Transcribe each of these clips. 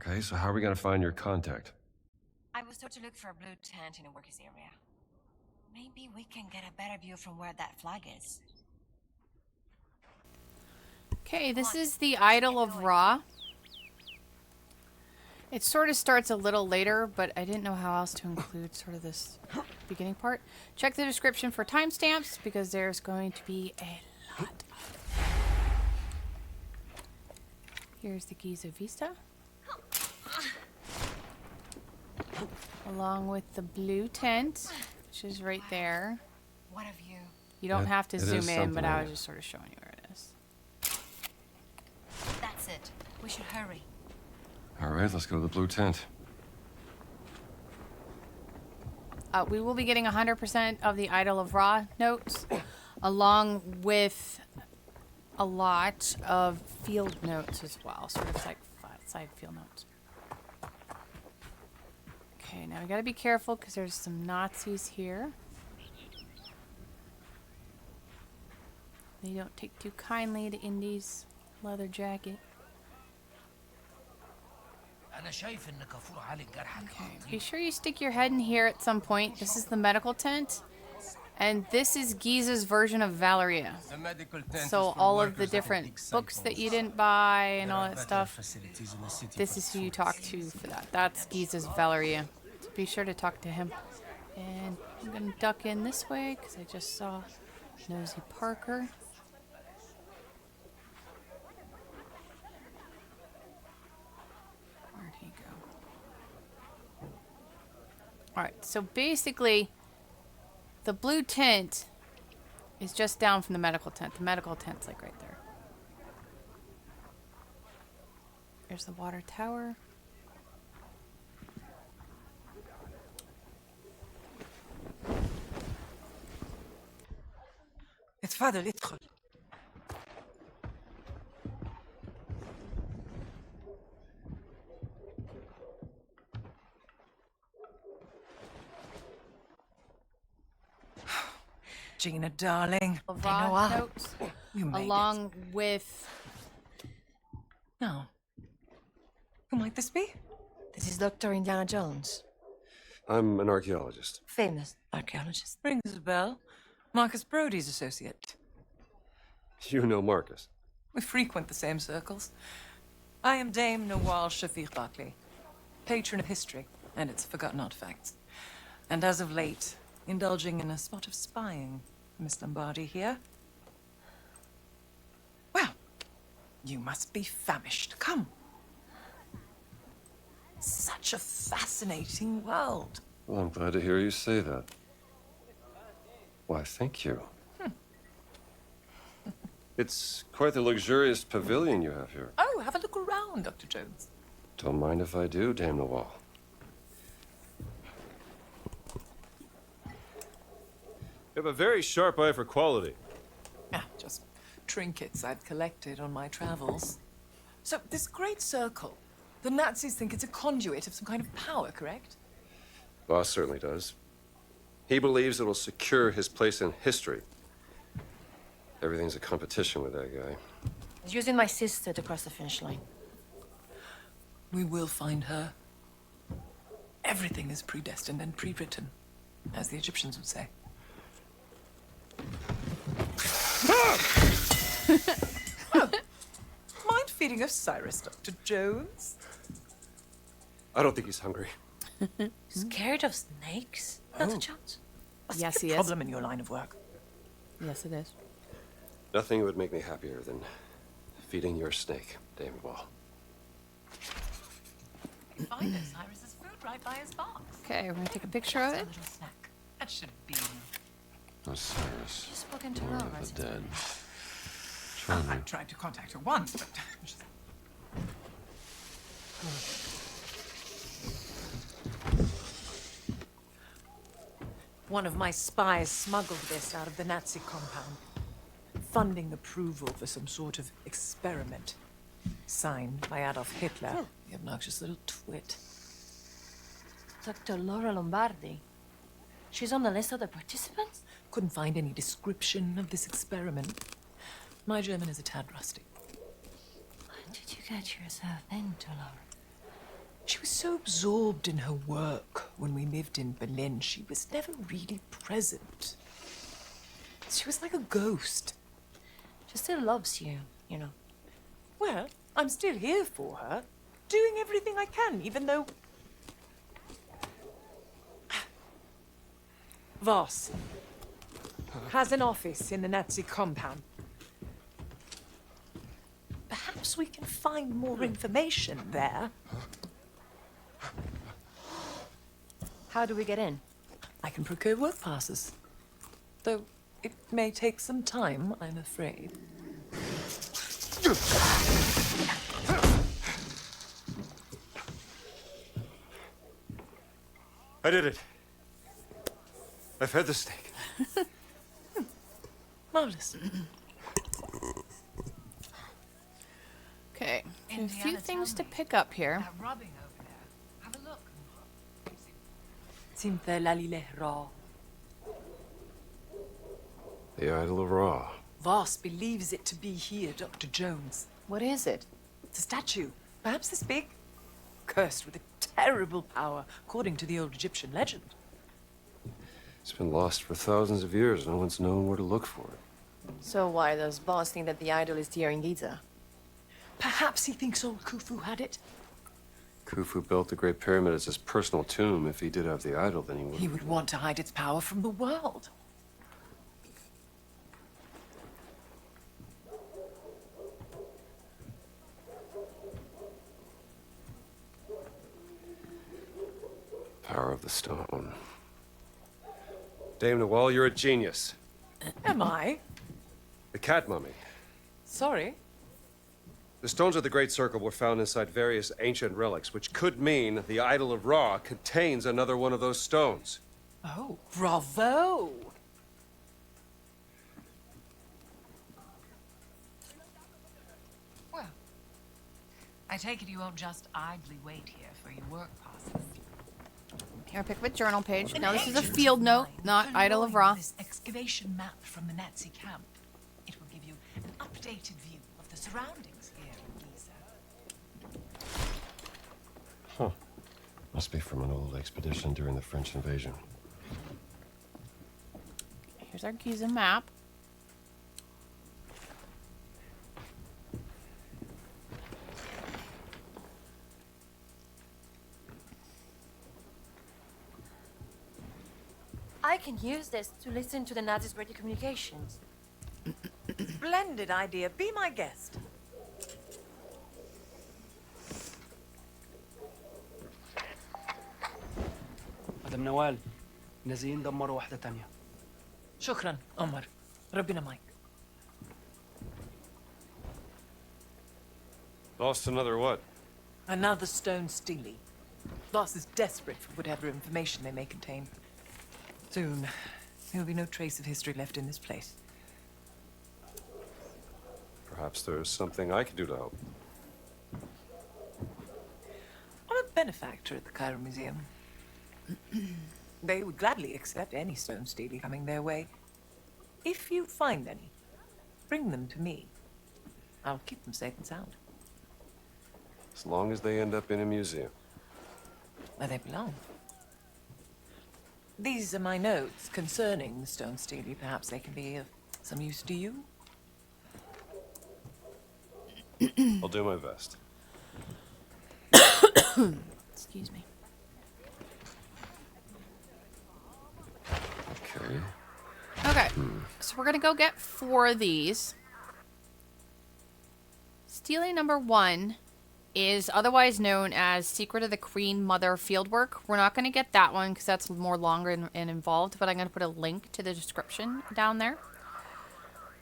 Okay, so how are we gonna find your contact? I was told to look for a blue tent in a workers area. Maybe we can get a better view from where that flag is. Okay, this is the Idol of Ra. It sort of starts a little later, but I didn't know how else to include sort of this beginning part. Check the description for timestamps because there's going to be a lot of them. Here's the Gizeh Vista. Along with the blue tent, which is right there. What of you? You don't have to zoom in, but I was right? just sort of showing you where it is. That's it. We should hurry. Alright, let's go to the blue tent. We will be getting 100% of the Idol of Ra notes, along with a lot of field notes as well, sort of like side field notes. Okay, now we gotta be careful because there's some Nazis here. They don't take too kindly to Indy's leather jacket. Okay, be sure you stick your head in here at some point. This is the medical tent. And this is Gizeh's version of Valeria. So all of the different books that you didn't buy and all that stuff, this is who you talk to for that. That's Gizeh's Valeria. So be sure to talk to him. And I'm going to duck in this way because I just saw Nosy Parker. Where'd he go? Alright, so basically the blue tent is just down from the medical tent. The medical tent's like right there. There's the water tower. اتفضل ادخل. Gina, darling. Raw notes, You made along with... No. Who might this be? This is Dr. Indiana Jones. I'm an archaeologist. Famous archaeologist. Rings a bell. Marcus Brody's associate. You know Marcus. We frequent the same circles. I am Dame Nawal Shafiq Barkley, patron of history and its forgotten artifacts. And as of late, indulging in a spot of spying. Miss Lombardi here. Well, you must be famished. Come. Such a fascinating world. Well, I'm glad to hear you say that. Why, thank you. It's quite the luxurious pavilion you have here. Oh, have a look around, Dr. Jones. Don't mind if I do, Dame Nawal. You have a very sharp eye for quality. Ah, just trinkets I've collected on my travels. So, this great circle, the Nazis think it's a conduit of some kind of power, correct? Voss certainly does. He believes it'll secure his place in history. Everything's a competition with that guy. He's using my sister to cross the finish line. We will find her. Everything is predestined and pre-written, as the Egyptians would say. Oh, mind feeding Osiris, Dr. Jones? I don't think he's hungry. Scared of snakes, Dr. Jones? What's Yes, the he is. problem in your line of work? Yes, it is. Nothing would make me happier than feeding your snake, Dame Nawal. Find Osiris's food right by his box. Okay, we're going to take a picture of A it. little snack. That should be. Osiris, You've spoken to Lord Laura of the since dead. I tried to contact her once, but one of my spies smuggled this out of the Nazi compound, funding approval for some sort of experiment. Signed by Adolf Hitler, the obnoxious little twit. Dr. Laura Lombardi. She's on the list of the participants? Couldn't find any description of this experiment. My German is a tad rusty. What did you get yourself into, Laura? She was so absorbed in her work when we lived in Berlin, she was never really present. She was like a ghost. She still loves you, you know. Well, I'm still here for her, doing everything I can, even though... Voss has an office in the Nazi compound. Perhaps we can find more information there. How do we get in? I can procure work passes. Though it may take some time, I'm afraid. I did it. I fed the snake. Marvelous. Okay, a few Indiana, things to tell me. pick up here. That rubbing over there. Have a look. Simte lalile ra. The Idol of Ra. Voss believes it to be here, Dr. Jones. What is it? It's a statue, perhaps this big, cursed with a terrible power, according to the old Egyptian legend. It's been lost for thousands of years. No one's known where to look for it. So why does Voss think that the idol is here in Gizeh? Perhaps he thinks old Khufu had it. Khufu built the Great Pyramid as his personal tomb. If he did have the idol, then he would... He would want to hide its power from the world. Power of the stone. Dame Nawal, you're a genius. Am I? The cat mummy. Sorry. The stones of the Great Circle were found inside various ancient relics, which could mean the Idol of Ra contains another one of those stones. Oh, bravo! Well, I take it you won't just idly wait here for your work passes. Here, pick up a journal page. An Now, this is a agent field of note, mine not Idol of purloined Ra. This excavation map from the Nazi camp. It will give you an updated view of the surroundings here in Gizeh. Huh. Must be from an old expedition during the French invasion. Here's our Gizeh map. I can use this to listen to the Nazis' radio communications. Splendid idea. Be my guest. مدام نوال نازلين دمروا واحدة تانية. شكرا عمر. ربنا معك. Lost another what? Another stone Stelae. Voss is desperate for whatever information they may contain. Soon, there will be no trace of history left in this place. Perhaps there's something I could do to help. I'm a benefactor at the Cairo Museum. They would gladly accept any stone Stelae coming their way. If you find any, bring them to me. I'll keep them safe and sound. As long as they end up in a museum. Where they belong. These are my notes concerning the stone Stelae. Perhaps they can be of some use to you. I'll do my best. Excuse me. Okay. Okay, so we're gonna go get 4 of these. Stelae number 1 is otherwise known as Secret of the Queen Mother Fieldwork. We're not gonna get that one because that's more longer and involved, but I'm gonna put a link to the description down there.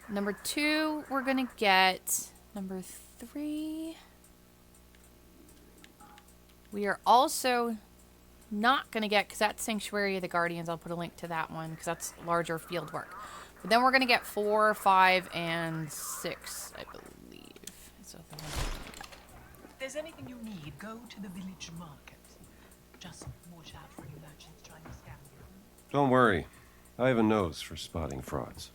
Number 2, we're gonna get number 3. We are also not going to get, because that's Sanctuary of the Guardians, I'll put a link to that one, because that's larger field work. But then we're going to get 4, 5, and 6, I believe. So If there's anything you need, go to the village market. Just watch out for any merchants trying to scam you. Don't worry. I have a nose for spotting frauds.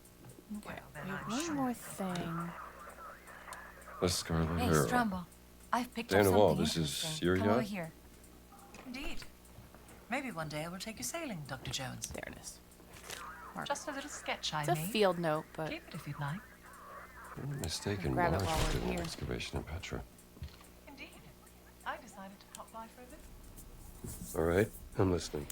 okay, we have one more thing. The Scarlet Hey, Hero. Strumble. I've picked Dana up Wall, something this is interesting. your Come over yacht? here. Indeed. Maybe one day I will take you sailing, Dr. Jones. There it is. Just a little sketch I It's a made. field note, but Keep it if you'd like. Mistaken Grab it March while we're for doing here. excavation in Petra. Indeed. I decided to pop by for a visit. All right, I'm listening.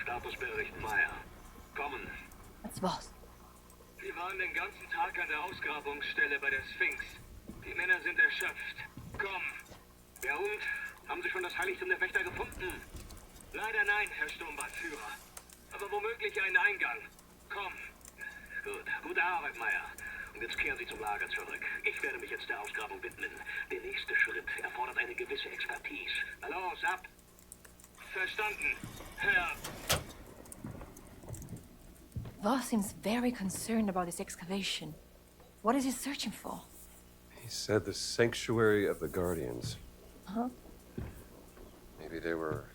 Statusbericht Marya. Kommen. That's Voss. Wir waren den ganzen Tag an der Ausgrabungsstelle bei der Sphinx. Die Männer sind erschöpft. Komm. Ja und? Haben Sie schon das Heiligtum der Wächter gefunden? Leider nein, Herr Sturmbannführer. Aber womöglich einen Eingang. Komm. Gut. Gute Arbeit, Marya. Und jetzt kehren Sie zum Lager zurück. Ich werde mich jetzt der Ausgrabung widmen. Der nächste Schritt erfordert eine gewisse Expertise. Na los, ab. Verstanden, Herr. Voss seems very concerned about this excavation. What is he searching for? He said the sanctuary of the Guardians. Huh? Maybe they were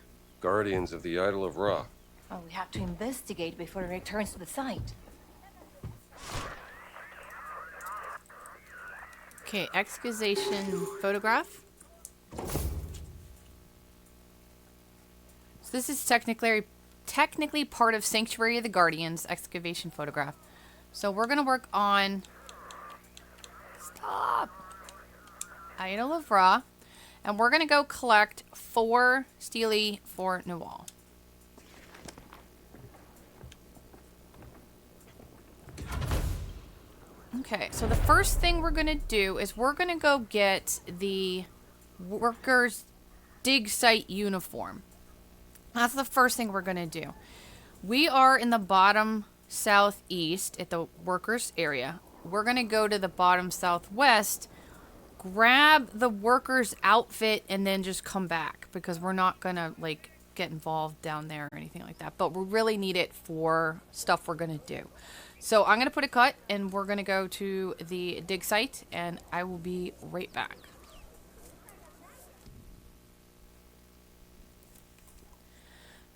guardians of the idol of Ra. Oh, we have to investigate before he returns to the site. okay, excavation photograph. So this is technically part of Sanctuary of the Guardians excavation photograph. So we're gonna work on Idol of Ra, and we're gonna go collect 4 Stelae for Mural. Okay, so the first thing we're gonna do is we're gonna go get the workers' Digsite uniform. That's the first thing we're gonna do. We are in the bottom southeast at the workers' area. We're gonna go to the bottom southwest, grab the workers' outfit, and then just come back because we're not gonna like get involved down there or anything like that. But we really need it for stuff we're gonna do. So I'm gonna put a cut, and we're gonna go to the dig site, and I will be right back.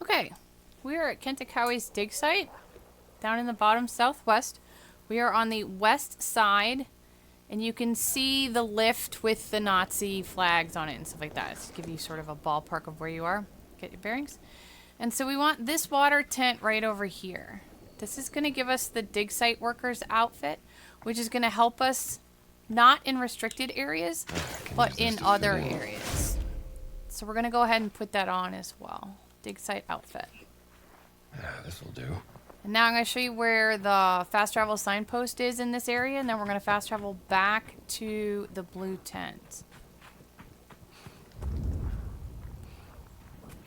Okay, we are at Khentakawes dig site, down in the bottom southwest. We are on the west side, and you can see the lift with the Nazi flags on it and stuff like that. Just to give you sort of a ballpark of where you are, get your bearings. And so we want this water tent right over here. This is going to give us the dig site workers outfit, which is going to help us not in restricted areas, but in other areas. So we're going to go ahead and put that on as well. Dig site outfit. Yeah, this'll do. And now I'm going to show you where the fast travel signpost is in this area, and then we're going to fast travel back to the blue tent.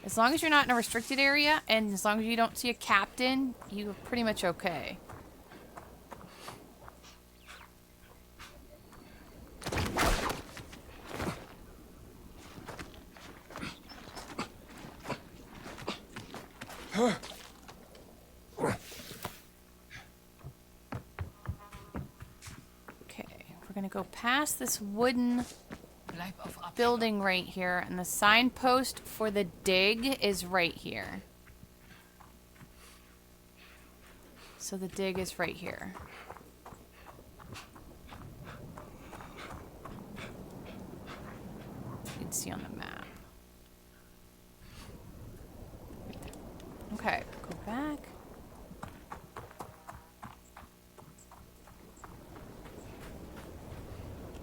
As long as you're not in a restricted area, and as long as you don't see a captain, you're pretty much okay. We're gonna go past this wooden building right here, and the signpost for the dig is right here. So the dig is right here. You can see on the map. Okay, go back.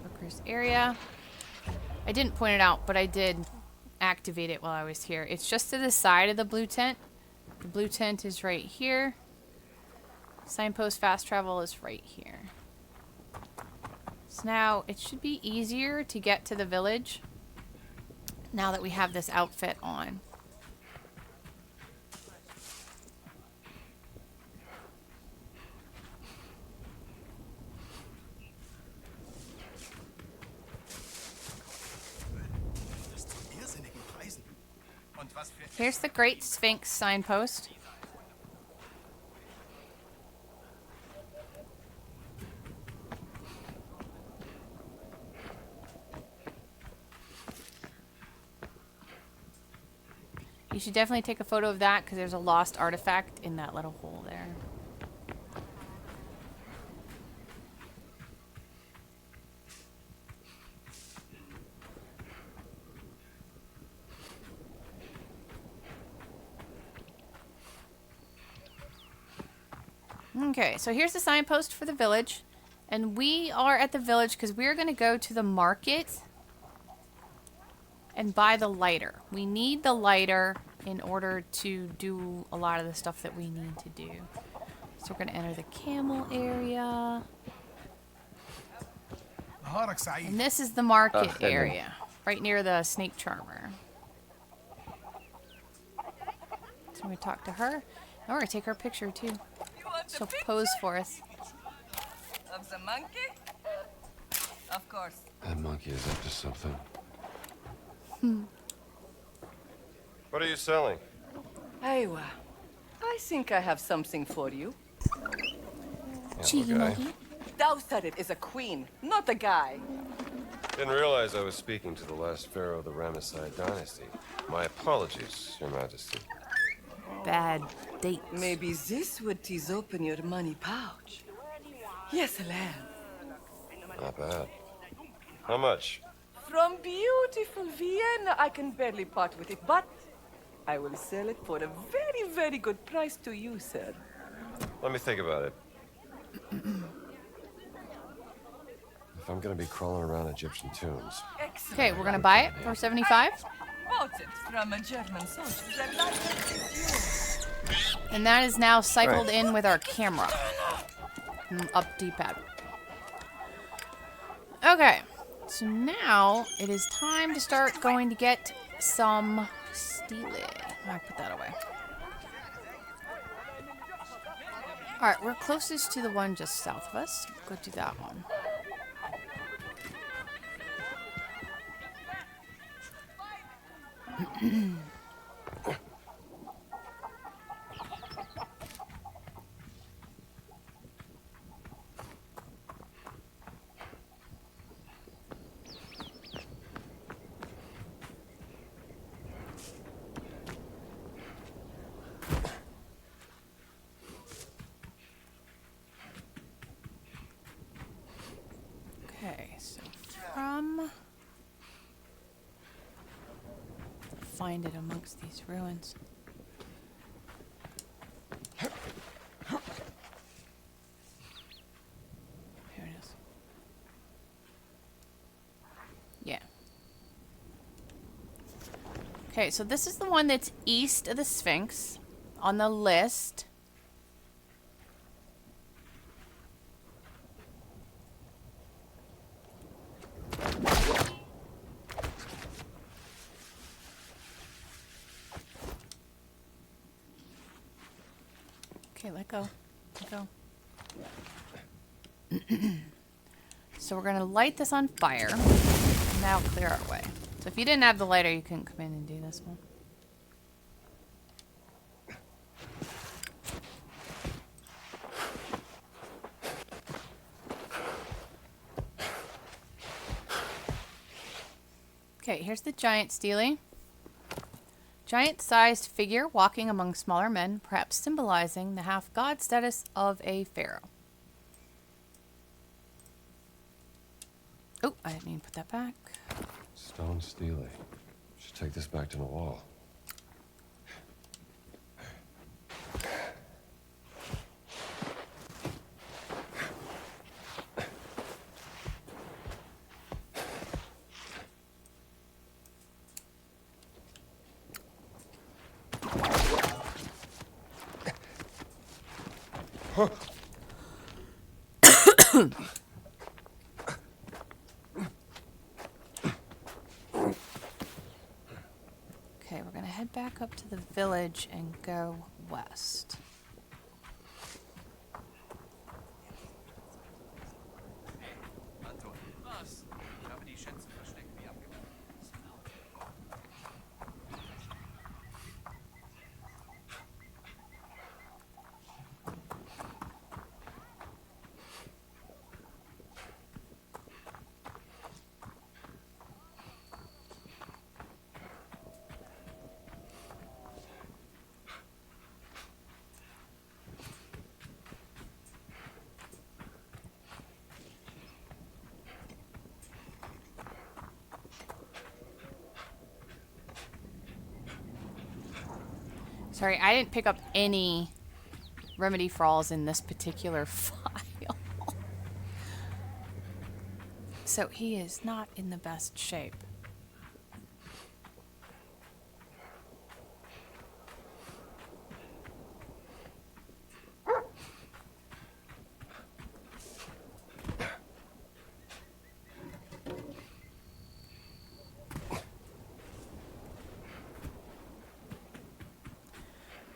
Workers area. I didn't point it out, but I did activate it while I was here. It's just to the side of the blue tent. The blue tent is right here. Signpost fast travel is right here. So now it should be easier to get to the village now that we have this outfit on. Here's the Great Sphinx signpost. You should definitely take a photo of that because there's a lost artifact in that little hole there. Okay, so here's the signpost for the village. And we are at the village because we're going to go to the market and buy the lighter. We need the lighter in order to do a lot of the stuff that we need to do. So we're going to enter the camel area. And this is the market area, right near the snake charmer. So I'm going to talk to her. Oh, we're going to take her picture too. She'll pose for us. Of the monkey? Of course. That monkey is up to something. What are you selling? Aywa, I think I have something for you. Cheeky monkey. Thou said it is a queen, not a guy. Didn't realize I was speaking to the last pharaoh of the Ramesside dynasty. My apologies, Your Majesty. Bad date. Maybe this would tease open your money pouch. Yes, lamb. Not bad. How much? From beautiful Vienna, I can barely part with it, but I will sell it for a very, very good price to you, sir. Let me think about it. If I'm gonna be crawling around Egyptian tombs. Okay, we're going to buy it for 75. Bought it from a German soldier. The license is yours. And that is now cycled in with our camera. Up D-pad. Okay, so now it is time to start going to get some Stelae. I put that away. Alright, we're closest to the one just south of us. Go do that one. Okay, so from... find it amongst these ruins. Here it is. Yeah. Okay, so this is the one that's east of the Sphinx on the list. Okay, let go. Let go. So we're going to light this on fire. And that'll clear our way. So if you didn't have the lighter, you couldn't come in and do this one. Okay, here's the giant Stelae. Giant-sized figure walking among smaller men, perhaps symbolizing the half-god status of a pharaoh. Oh, I didn't mean to put that back. Stone Stelae. Should take this back to the wall. Okay, we're gonna head back up to the village and go west. Sorry, I didn't pick up any remedy for all is in this particular file. So he is not in the best shape.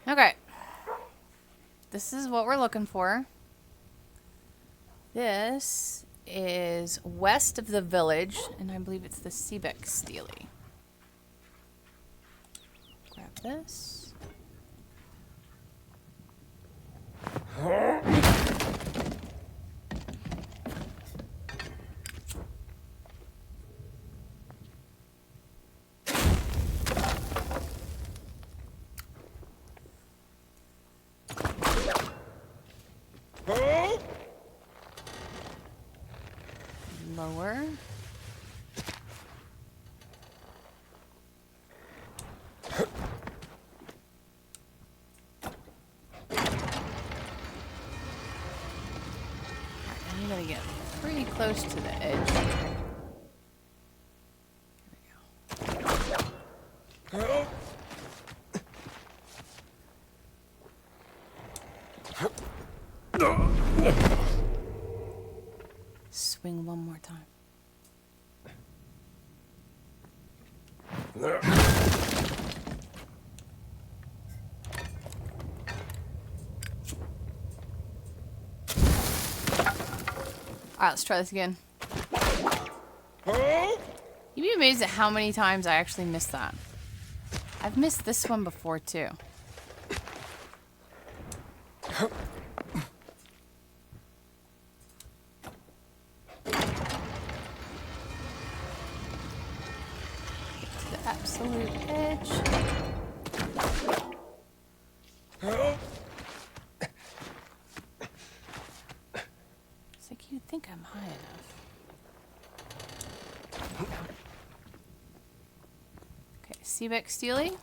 Okay. This is what we're looking for. This is west of the village, and I believe it's the Sebek Stele. Grab this. Lower. I'm gonna get pretty close to the edge. Here we go. Swing one more time. Alright, let's try this again. You'd be amazed at how many times I actually missed that. I've missed this one before too. Absolute edge. It's like you think I'm high enough. Okay, Sebek Stele.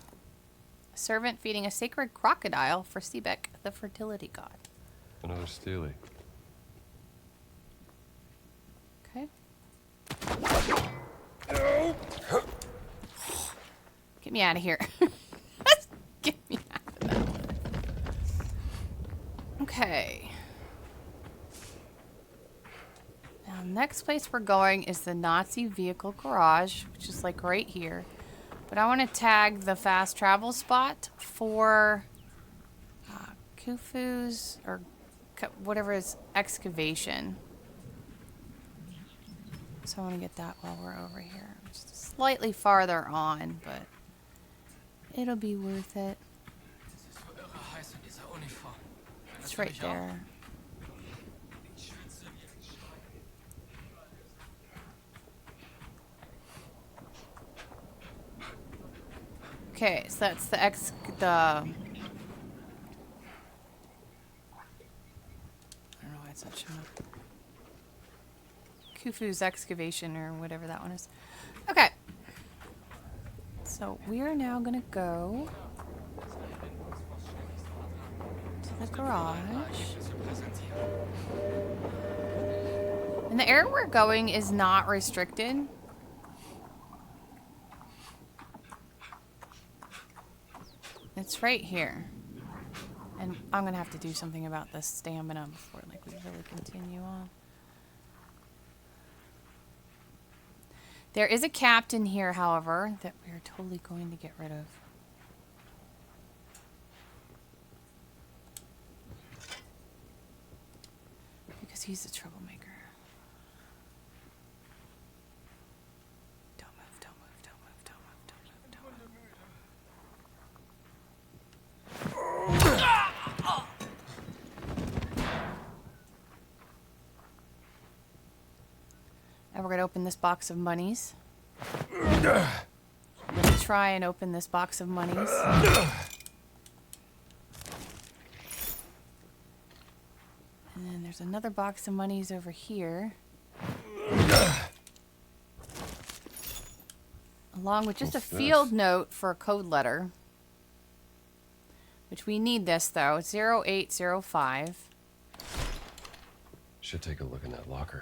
A servant feeding a sacred crocodile for Sebek, the fertility god. Another Stele. Okay. Get me out of here. Get me out of that one. Okay. Now, next place we're going is the Nazi vehicle garage, which is like right here. But I want to tag the fast travel spot for Khufu's or whatever is excavation. So I want to get that while we're over here. Just slightly farther on, but it'll be worth it. It's right there. Okay, so that's the I don't know why it's not showing up. Khufu's excavation or whatever that one is. Okay. So we are now gonna go to the garage. And the area we're going is not restricted. It's right here. And I'm gonna have to do something about the stamina before like we really continue on. There is a captain here, however, that we are totally going to get rid of. Because he's a troublemaker. Don't move, don't move, don't move, don't move, don't move, don't move. Now we're going to open this box of monies. I'm going to try and open this box of monies. And then there's another box of monies over here. Along with just a field note for a code letter. Which we need this though. 0805. Should take a look in that locker.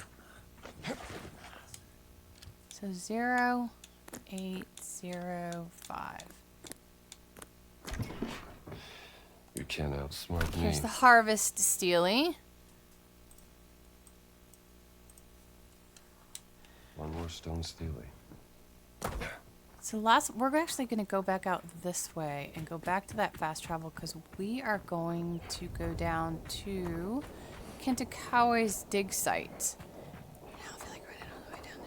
So 0805. You can't outsmart me. Here's the Harvest Stele. One more stone Stele. So we're actually going to go back out this way and go back to that fast travel because we are going to go down to Khentakawes Digsite. I don't feel like running all the way down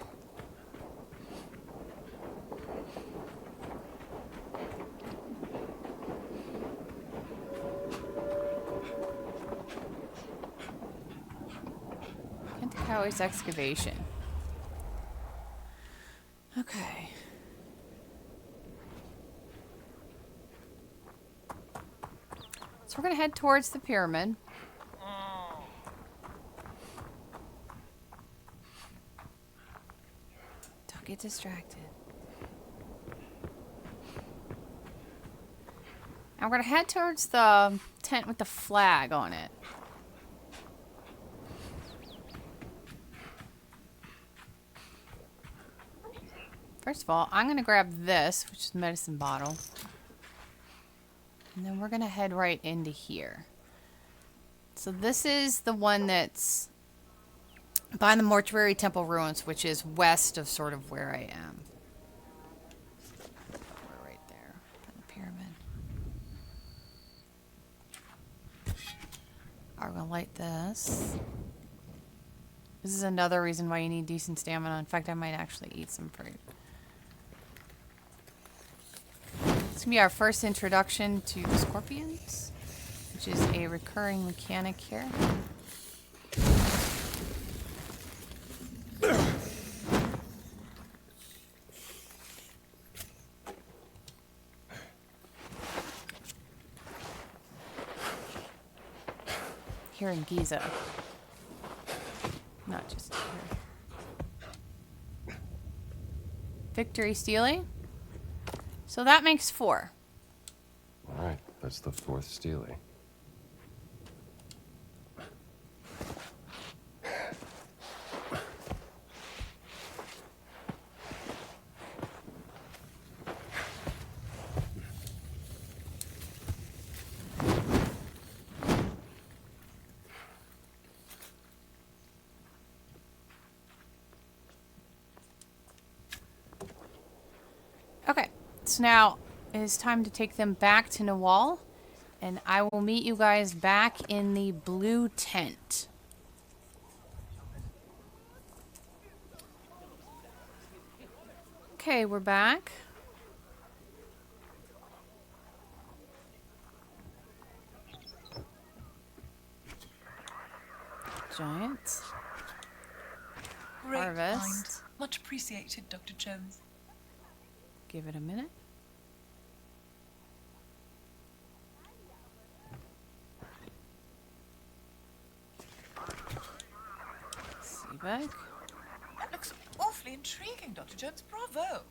there. Khentakawes Excavation. Okay. So we're going to head towards the pyramid. Don't get distracted. And we're going to head towards the tent with the flag on it. First of all, I'm going to grab this, which is the medicine bottle. And then we're going to head right into here. So this is the one that's by the Mortuary Temple Ruins, which is west of sort of where I am. We're right there by the pyramid. I'm going to light this. This is another reason why you need decent stamina. In fact, I might actually eat some fruit. It's going to be our first introduction to the scorpions, which is a recurring mechanic here. Here in Gizeh. Not just here. Victory Stele. So that makes 4. All right, that's the 4th Stele. Okay. So now it is time to take them back to Nawal, and I will meet you guys back in the blue tent. Okay, we're back. Giants. Great Harvest. find. Much appreciated, Dr. Jones. Give it a minute. Sebek. That looks awfully intriguing, Dr. Jones. Bravo.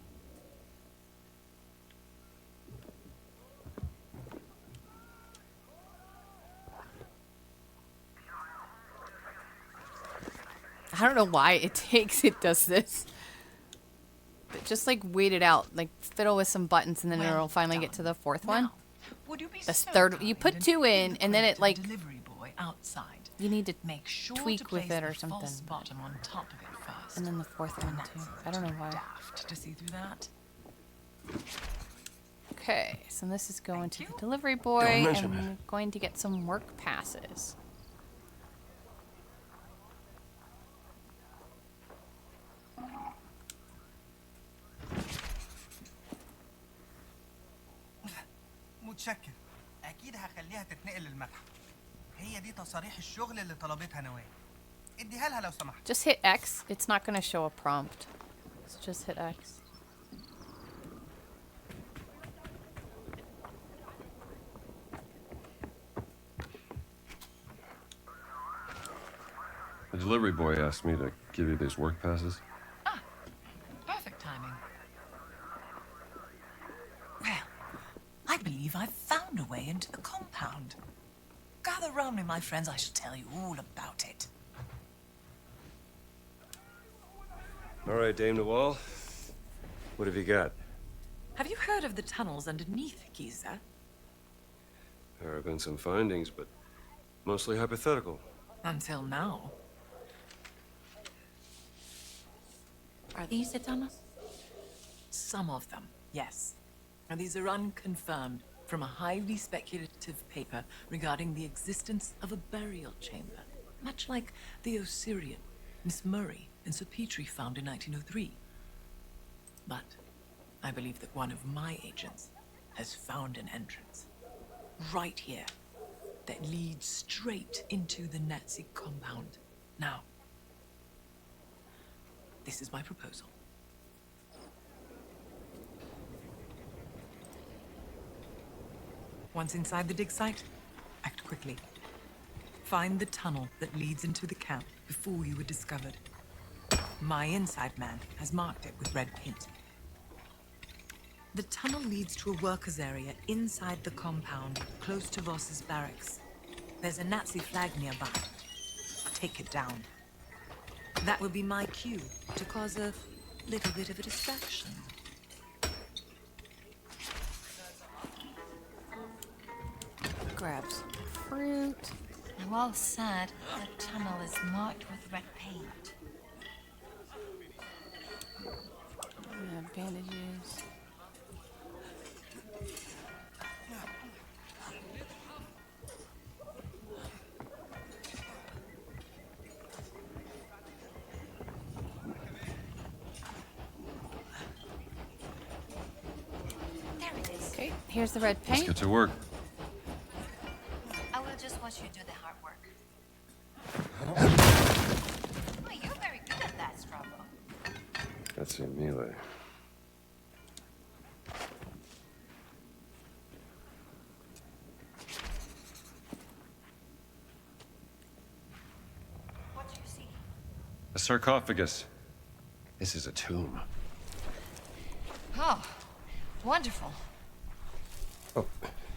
I don't know why it does this. But just like wait it out, like fiddle with some buttons and then it'll finally get to the 4th one. Would you be The so 3rd, you kind put 2 in and and then it like, delivery boy outside. you need to Make sure tweak to with place it or the something. false bottom on top of it first. And then the 4th one too. I don't know why. Daft to see through that. Okay, so this is going to Thank the you. delivery boy Don't and mention it. we're going to get some work passes. متشكر. اكيد هخليها تتنقل للمتحف. هي دي تصاريح الشغل اللي طلبتها نوال. اديها لها لو سمحت. Just hit X. It's not going to show a prompt. So just hit X. The delivery boy asked me to give you these work passes. Ah, perfect timing. Well, I believe I've found a way into the compound. Gather round me, my friends. I shall tell you all about it. All right, Dame Nawal. What have you got? Have you heard of the tunnels underneath Gizeh? There have been some findings, but mostly hypothetical. Until now. Are these the tunnels? Some of them, yes. And these are unconfirmed from a highly speculative paper regarding the existence of a burial chamber, much like the Osirian Miss Murray and Sir Petrie found in 1903. But I believe that one of my agents has found an entrance right here that leads straight into the Nazi compound. Now, this is my proposal. Once inside the dig site, act quickly. Find the tunnel that leads into the camp before you were discovered. My inside man has marked it with red paint. The tunnel leads to a workers' area inside the compound, close to Voss's barracks. There's a Nazi flag nearby. Take it down. That will be my cue to cause a little bit of a distraction. Grab some fruit. Nawal said the tunnel is marked with red paint. Bandages. There it is. Okay, here's the red Let's paint. get to work. I will just watch you do the hard work. Oh, you're very good at that, Strabo. That's in melee. What do you see? A sarcophagus. This is a tomb. Oh, wonderful. Oh,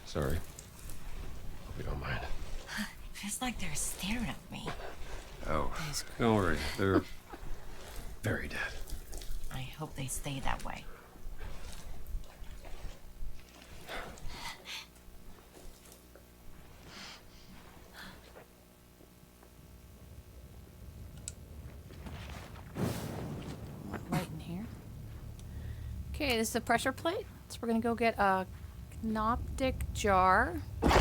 sorry. Hope you don't mind. Feels like they're staring at me. Oh, don't worry. They're very dead. I hope they stay that way. Right in here. Okay, this is a pressure plate. So we're gonna go get a Khentakawes jar. Can you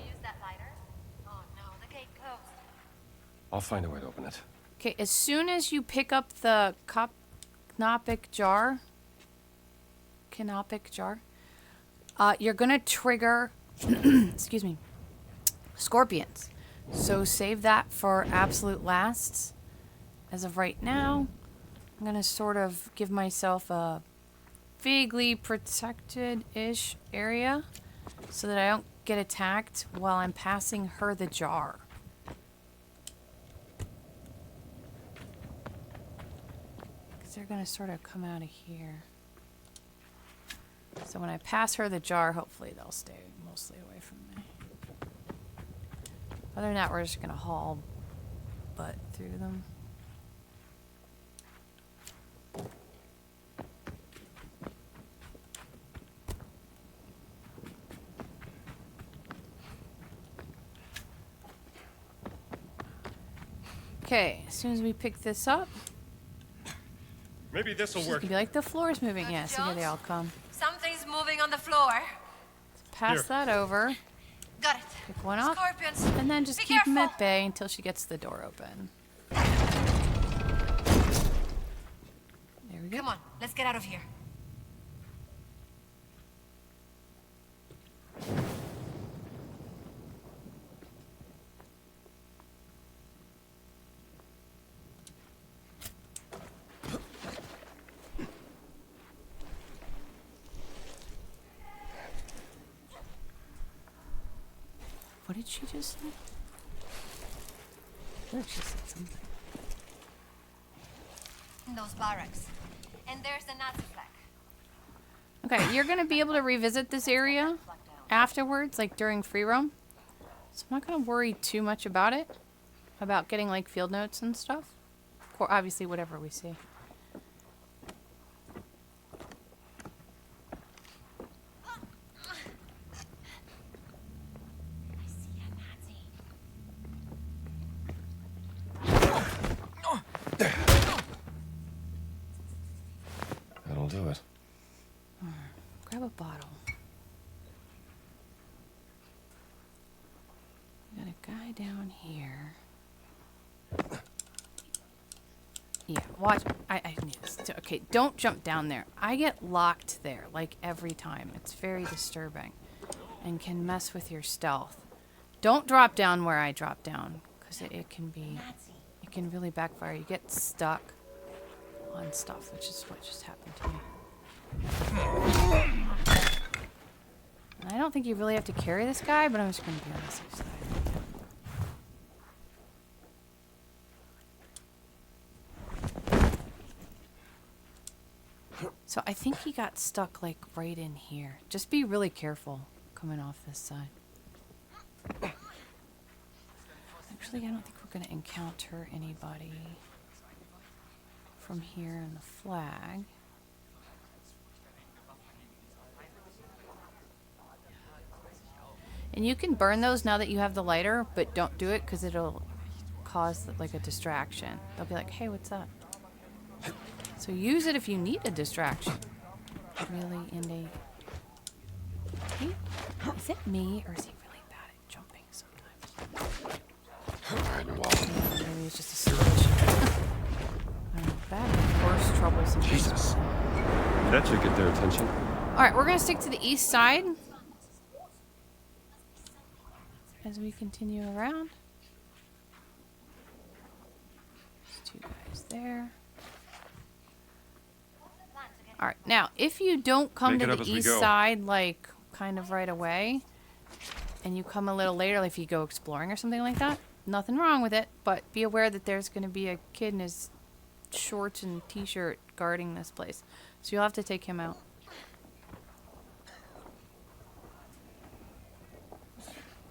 use that lighter? Oh no, the gate closed. I'll find a way to open it. Okay, as soon as you pick up the Khentakawes jar, you're gonna trigger, excuse me, scorpions. So save that for absolute lasts. As of right now, I'm gonna sort of give myself a vaguely protected-ish area so that I don't get attacked while I'm passing her the jar. Because they're gonna sort of come out of here. So when I pass her the jar, hopefully they'll stay mostly away from me. Other than that, we're just gonna haul butt through them. Okay, as soon as we pick this up, Maybe this will it's work. gonna be like the floor's moving. Yeah, see here they all come. Something's moving on the floor. Pass Here. that over, Got it. pick one up, Scorpions. and then just Be keep them careful. at bay until she gets the door open. There we go. Come on, let's get out of here. What did she just say? I thought she said something. In those barracks. And there's the Nazi flag. Okay, you're gonna be able to revisit this area afterwards, like during free roam. So I'm not gonna worry too much about it. About getting like field notes and stuff. Or obviously whatever we see. That'll do it. Grab a bottle. We got a guy down here. Yeah, watch. I knew this. Okay, don't jump down there. I get locked there, like every time. It's very disturbing and can mess with your stealth. Don't drop down where I drop down, because it can really backfire. You get stuck on stuff, which is what just happened to me. And I don't think you really have to carry this guy, but I'm just going to be on the safe side. So I think he got stuck like right in here. Just be really careful coming off this side. Actually, I don't think we're going to encounter anybody from here in the flag. And you can burn those now that you have the lighter, but don't do it because it'll cause like a distraction. They'll be like, hey, what's that? So use it if you need a distraction. Really in a... Is it me or is he really bad at jumping sometimes? Yeah, maybe it's just a switch. I don't know, bad at worse trouble sometimes. Jesus. That should get their attention. Alright, we're gonna stick to the east side as we continue around. There's two guys there. Alright, now, if you don't come to the east side, like, kind of right away, and you come a little later, like if you go exploring or something like that, nothing wrong with it, but be aware that there's going to be a kid in his shorts and t-shirt guarding this place. So you'll have to take him out.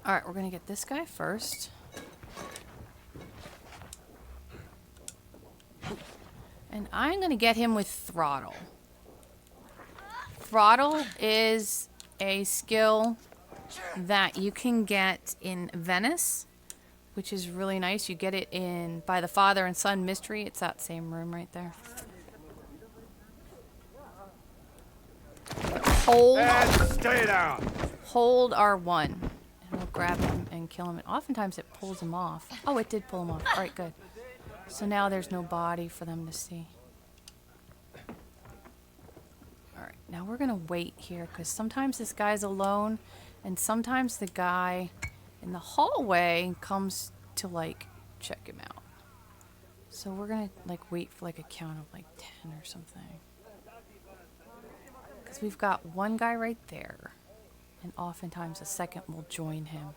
Alright, we're going to get this guy first. And I'm going to get him with throttle. Throttle is a skill that you can get in Venice, which is really nice. You get it in by the Father and Son Mystery. It's that same room right there. Hold. And stay down. Hold R1. And we'll grab him and kill him. And oftentimes it pulls him off. Oh, it did pull him off. All right, good. So now there's no body for them to see. Alright, now we're gonna wait here because sometimes this guy's alone and sometimes the guy in the hallway comes to like check him out. So we're gonna like wait for like a count of like 10 or something. Because we've got one guy right there and oftentimes a second will join him.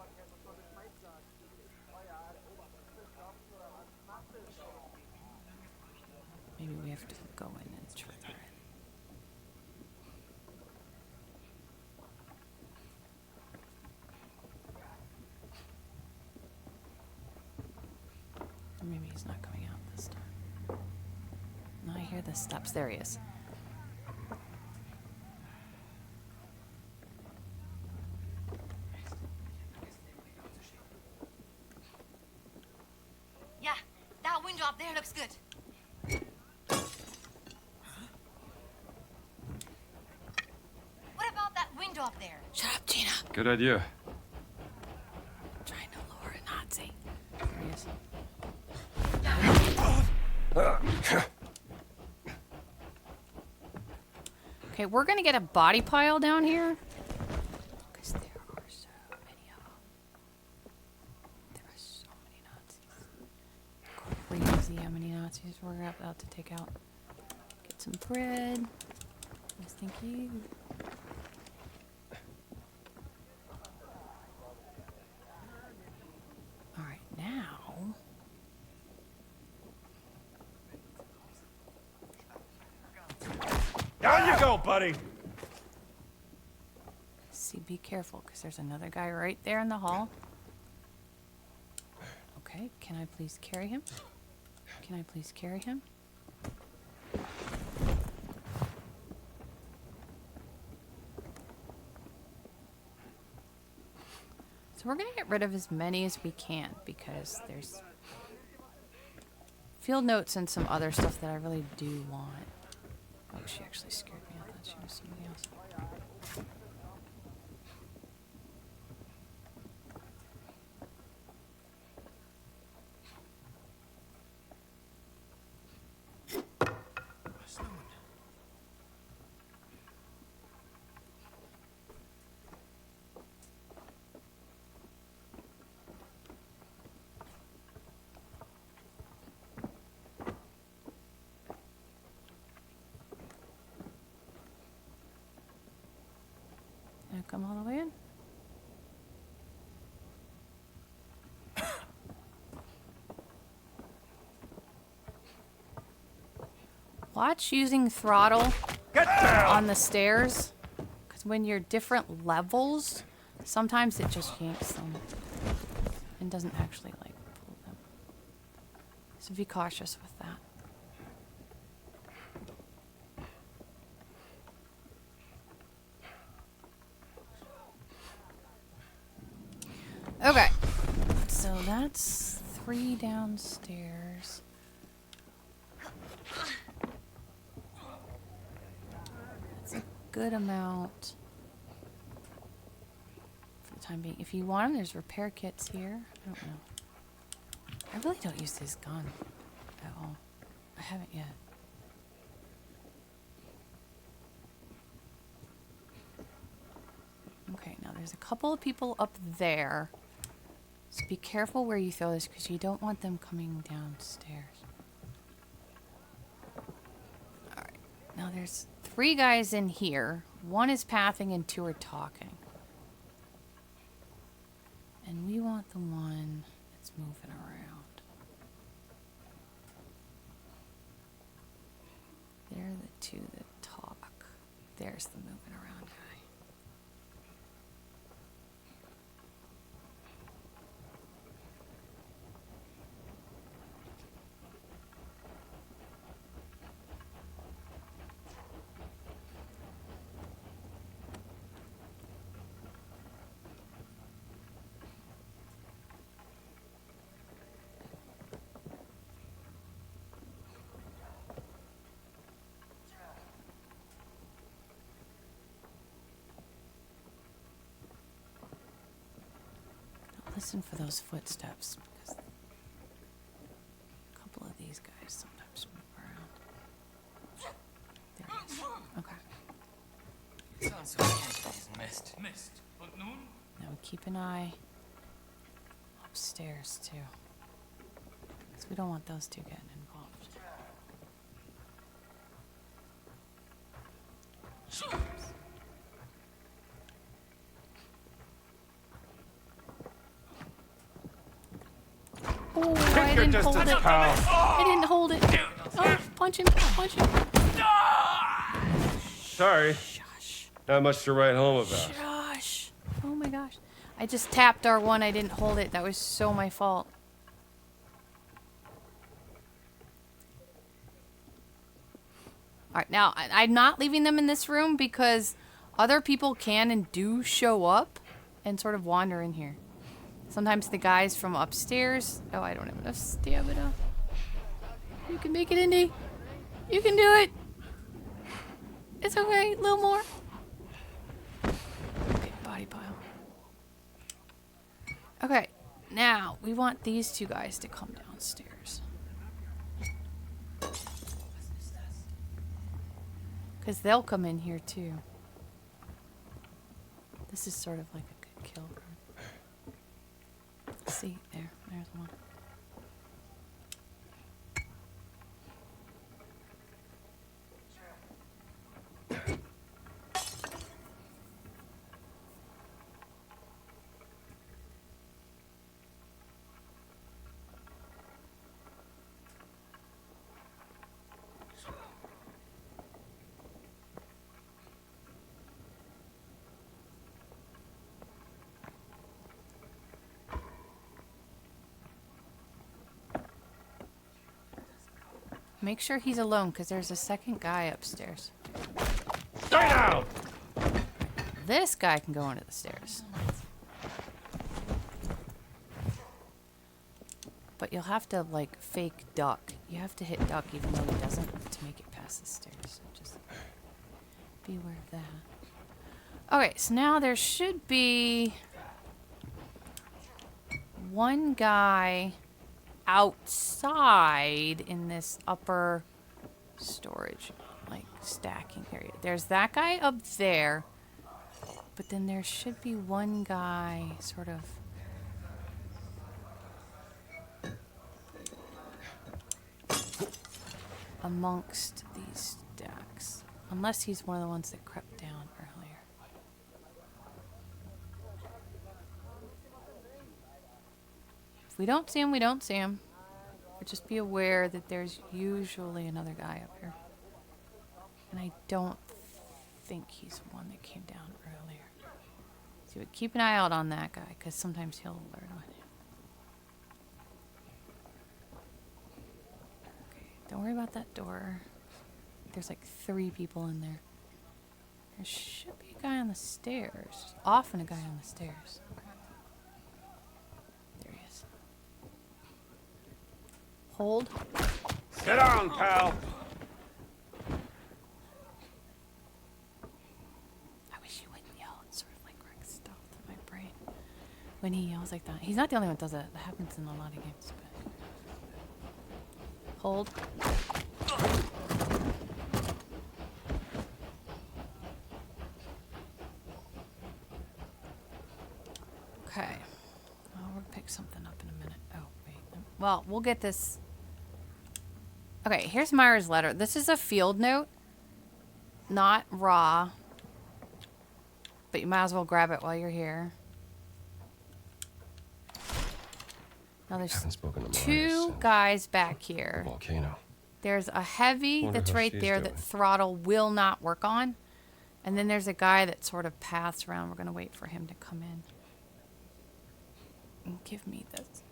Maybe we have to go in and trigger it. Or maybe he's not coming out this time. No, I hear the steps. There he is. Yeah, that window up there looks good. What about that window up there? Shut up, Gina. Good idea. I'm trying to lure a Nazi. There he is. Okay, we're gonna get a body pile down here. Because there are so many of them. There are so many Nazis. Crazy how many Nazis we're about to take out. Get some bread. Yes, thank you. Alright, now... Down you go, buddy. See, be careful, because there's another guy right there in the hall. Okay, can I please carry him? Can I please carry him? So we're going to get rid of as many as we can, because there's field notes and some other stuff that I really do want. Oh, she actually scared me. I thought she was somebody else. Come all the way in. Watch using throttle on the stairs, because when you're different levels, sometimes it just yanks them and doesn't actually like pull them. So be cautious with that. Okay, so that's 3 downstairs. That's a good amount for the time being. If you want them, there's repair kits here. I don't know. I really don't use this gun at all. I haven't yet. Okay, now there's a couple of people up there. So be careful where you throw this, because you don't want them coming downstairs. Alright, now there's 3 guys in here. 1 is pathing and 2 are talking. And we want the one that's moving around. They're the 2 that talk. There's the moving around guy. Listen for those footsteps, because a couple of these guys sometimes move around. There he is. Okay. Now we keep an eye upstairs too, because we don't want those 2 getting involved. Oh, I didn't hold it. I didn't hold it. Oh, punch him, punch him. Sorry. Shush. Not much to write home about. Shush. Oh my gosh. I just tapped R1. I didn't hold it. That was so my fault. Alright, now, I'm not leaving them in this room because other people can and do show up and sort of wander in here. Sometimes the guys from upstairs... Oh, I don't have enough stamina. You can make it, Indy. You can do it. It's okay. A little more. Okay, body pile. Okay, now we want these 2 guys to come downstairs. Because they'll come in here too. This is sort of like a good kill group. See, there's one. Make sure he's alone, because there's a second guy upstairs. Stay down! This guy can go under the stairs. But you'll have to, like, fake duck. You have to hit duck even though he doesn't to make it past the stairs. So just be aware of that. Okay, so now there should be one guy outside in this upper storage, like, stacking area. There's that guy up there. But then there should be one guy sort of amongst these stacks. Unless he's one of the ones that crept down earlier. If we don't see him, we don't see him. But just be aware that there's usually another guy up here. And I don't think he's one that came down earlier. So keep an eye out on that guy, because sometimes he'll alert on you. Okay, don't worry about that door. There's like 3 people in there. There should be a guy on the stairs. There's often a guy on the stairs. There he is. Hold. Get on, pal! When he yells like that. He's not the only one that does it. That happens in a lot of games. But... Hold. Okay. Well, we'll pick something up in a minute. Oh, wait. Well, we'll get this. Okay, here's Marya's letter. This is a field note. Not raw. But you might as well grab it while you're here. Now there's 2 guys back here. Volcano. There's a heavy that's right there that throttle will not work on. And then there's a guy that sort of paths around. We're going to wait for him to come in. And give me this.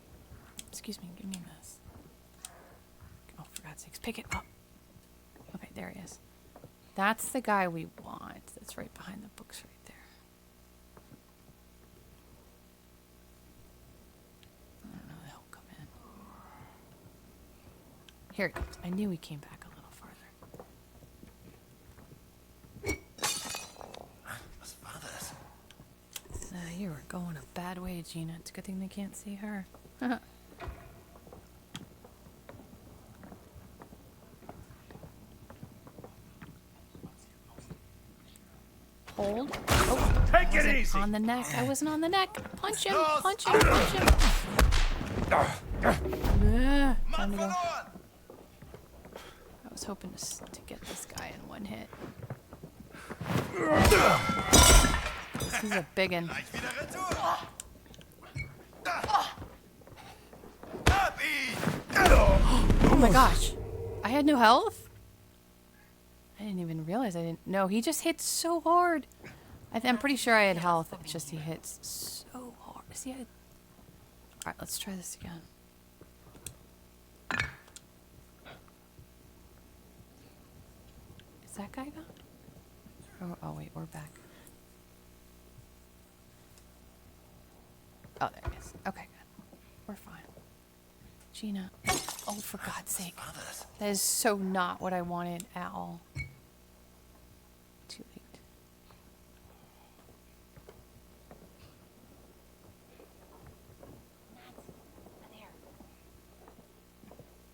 Excuse me, give me this. Oh, for God's sakes, pick it up. Okay, there he is. That's the guy we want. That's right behind the books right there. Here it comes. I knew he came back a little farther. You were going a bad way, Gina. It's a good thing they can't see her. Hold. Oh, take it easy! On the neck. I wasn't on the neck. Punch him! Punch him! Punch him! Time to go. I was hoping to get this guy in one hit. This is a big one. Oh my gosh. I had no health? I didn't even realize I didn't. No, he just hits so hard. I'm pretty sure I had health. It's just he hits so hard. See, alright, let's try this again. Is that guy gone? Oh, wait, we're back. Oh, there it is. Okay, good. We're fine. Gina. Oh, for God's sake. That is so not what I wanted at all. Too late.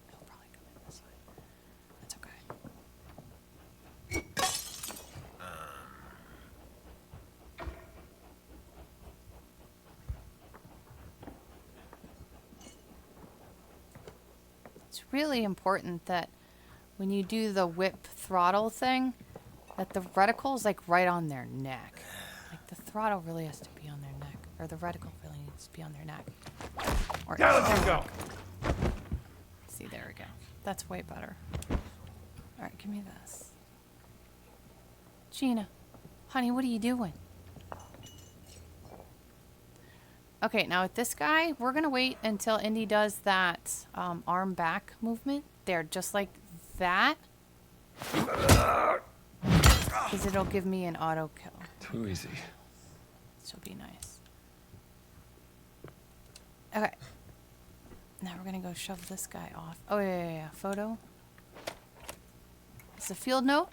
He'll probably come in this way. That's okay. It's really important that when you do the whip throttle thing, that the reticle is like right on their neck. Like the throttle really has to be on their neck, or the reticle really needs to be on their neck. Or Now let's go. See, there we go. That's way better. All right, give me this. Gina, honey, what are you doing? Okay, now with this guy, we're gonna wait until Indy does that arm back movement. There, just like that. Because it'll give me an auto kill. Too easy. This will be nice. Okay. Now we're gonna go shove this guy off. Oh, yeah. Photo. It's a field note.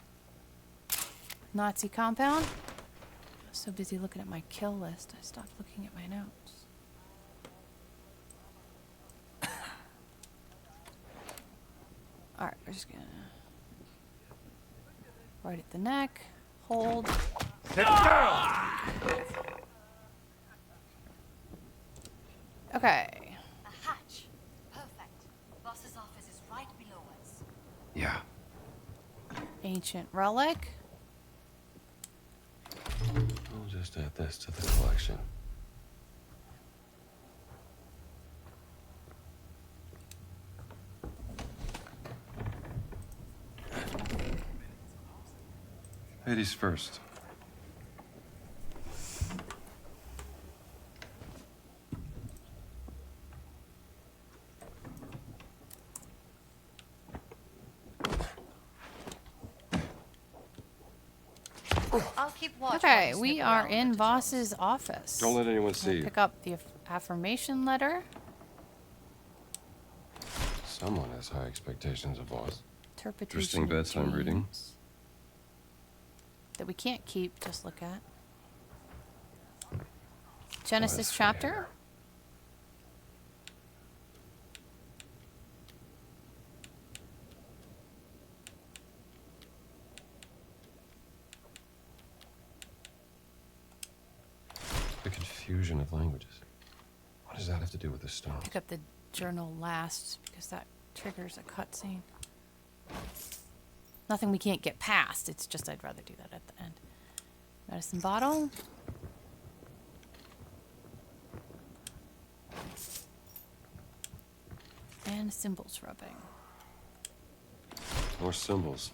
Nazi compound. I was so busy looking at my kill list, I stopped looking at my notes. Alright, we're just gonna... right at the neck. Hold. Okay. A hatch. Perfect. Boss's office is right below us. Yeah. Ancient relic. We'll just add this to the collection. Ladies first. I'll keep watch. Okay, we are in Voss's office. Don't let anyone see We'll you. pick up the affirmation letter. Someone has high expectations of Voss. Interpretation Interesting of bets I'm reading. dreams. That we can't keep, just look at. Genesis that's chapter. fair. The confusion of languages. What does that have to do with the stone? Pick up the journal last because that triggers a cutscene. Nothing we can't get past. It's just I'd rather do that at the end. Medicine bottle. And symbols rubbing. More symbols.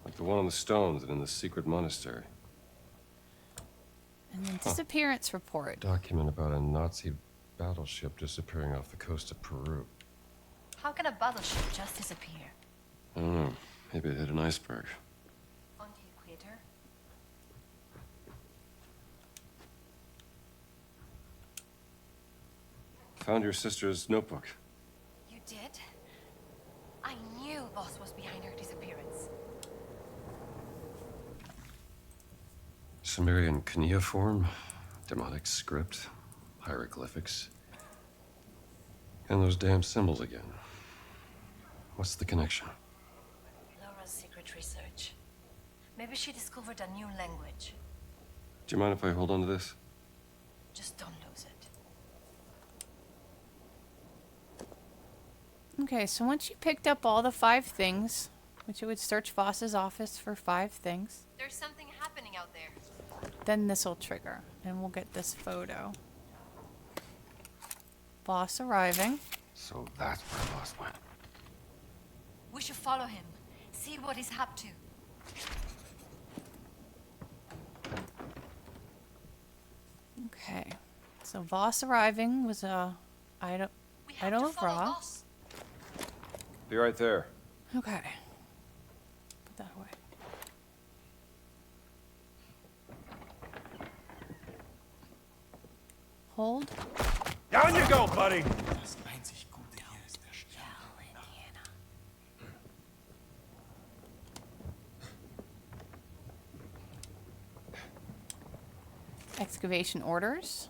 Like the one on the stones and in the secret monastery. And then disappearance report. Document about a Nazi battleship disappearing off the coast of Peru. How can a battleship just disappear? I don't know. Maybe it hit an iceberg. On the equator? Found your sister's notebook. You did? I knew Voss was behind her disappearance. Sumerian cuneiform, demonic script, hieroglyphics. And those damn symbols again. What's the connection? Laura's secret research. Maybe she discovered a new language. Do you mind if I hold on to this? Just don't lose it. Okay, so once you picked up all the 5 things, which it would search Voss's office for 5 things, There's something happening out there. then this will trigger, and we'll get this photo. Voss arriving. So that's where Voss went. We should follow him. See what he's up to. Okay, so Voss arriving was a idol of Ra. Voss. Be right there. Okay, put that away. Hold. Down you go, buddy! Excavation orders.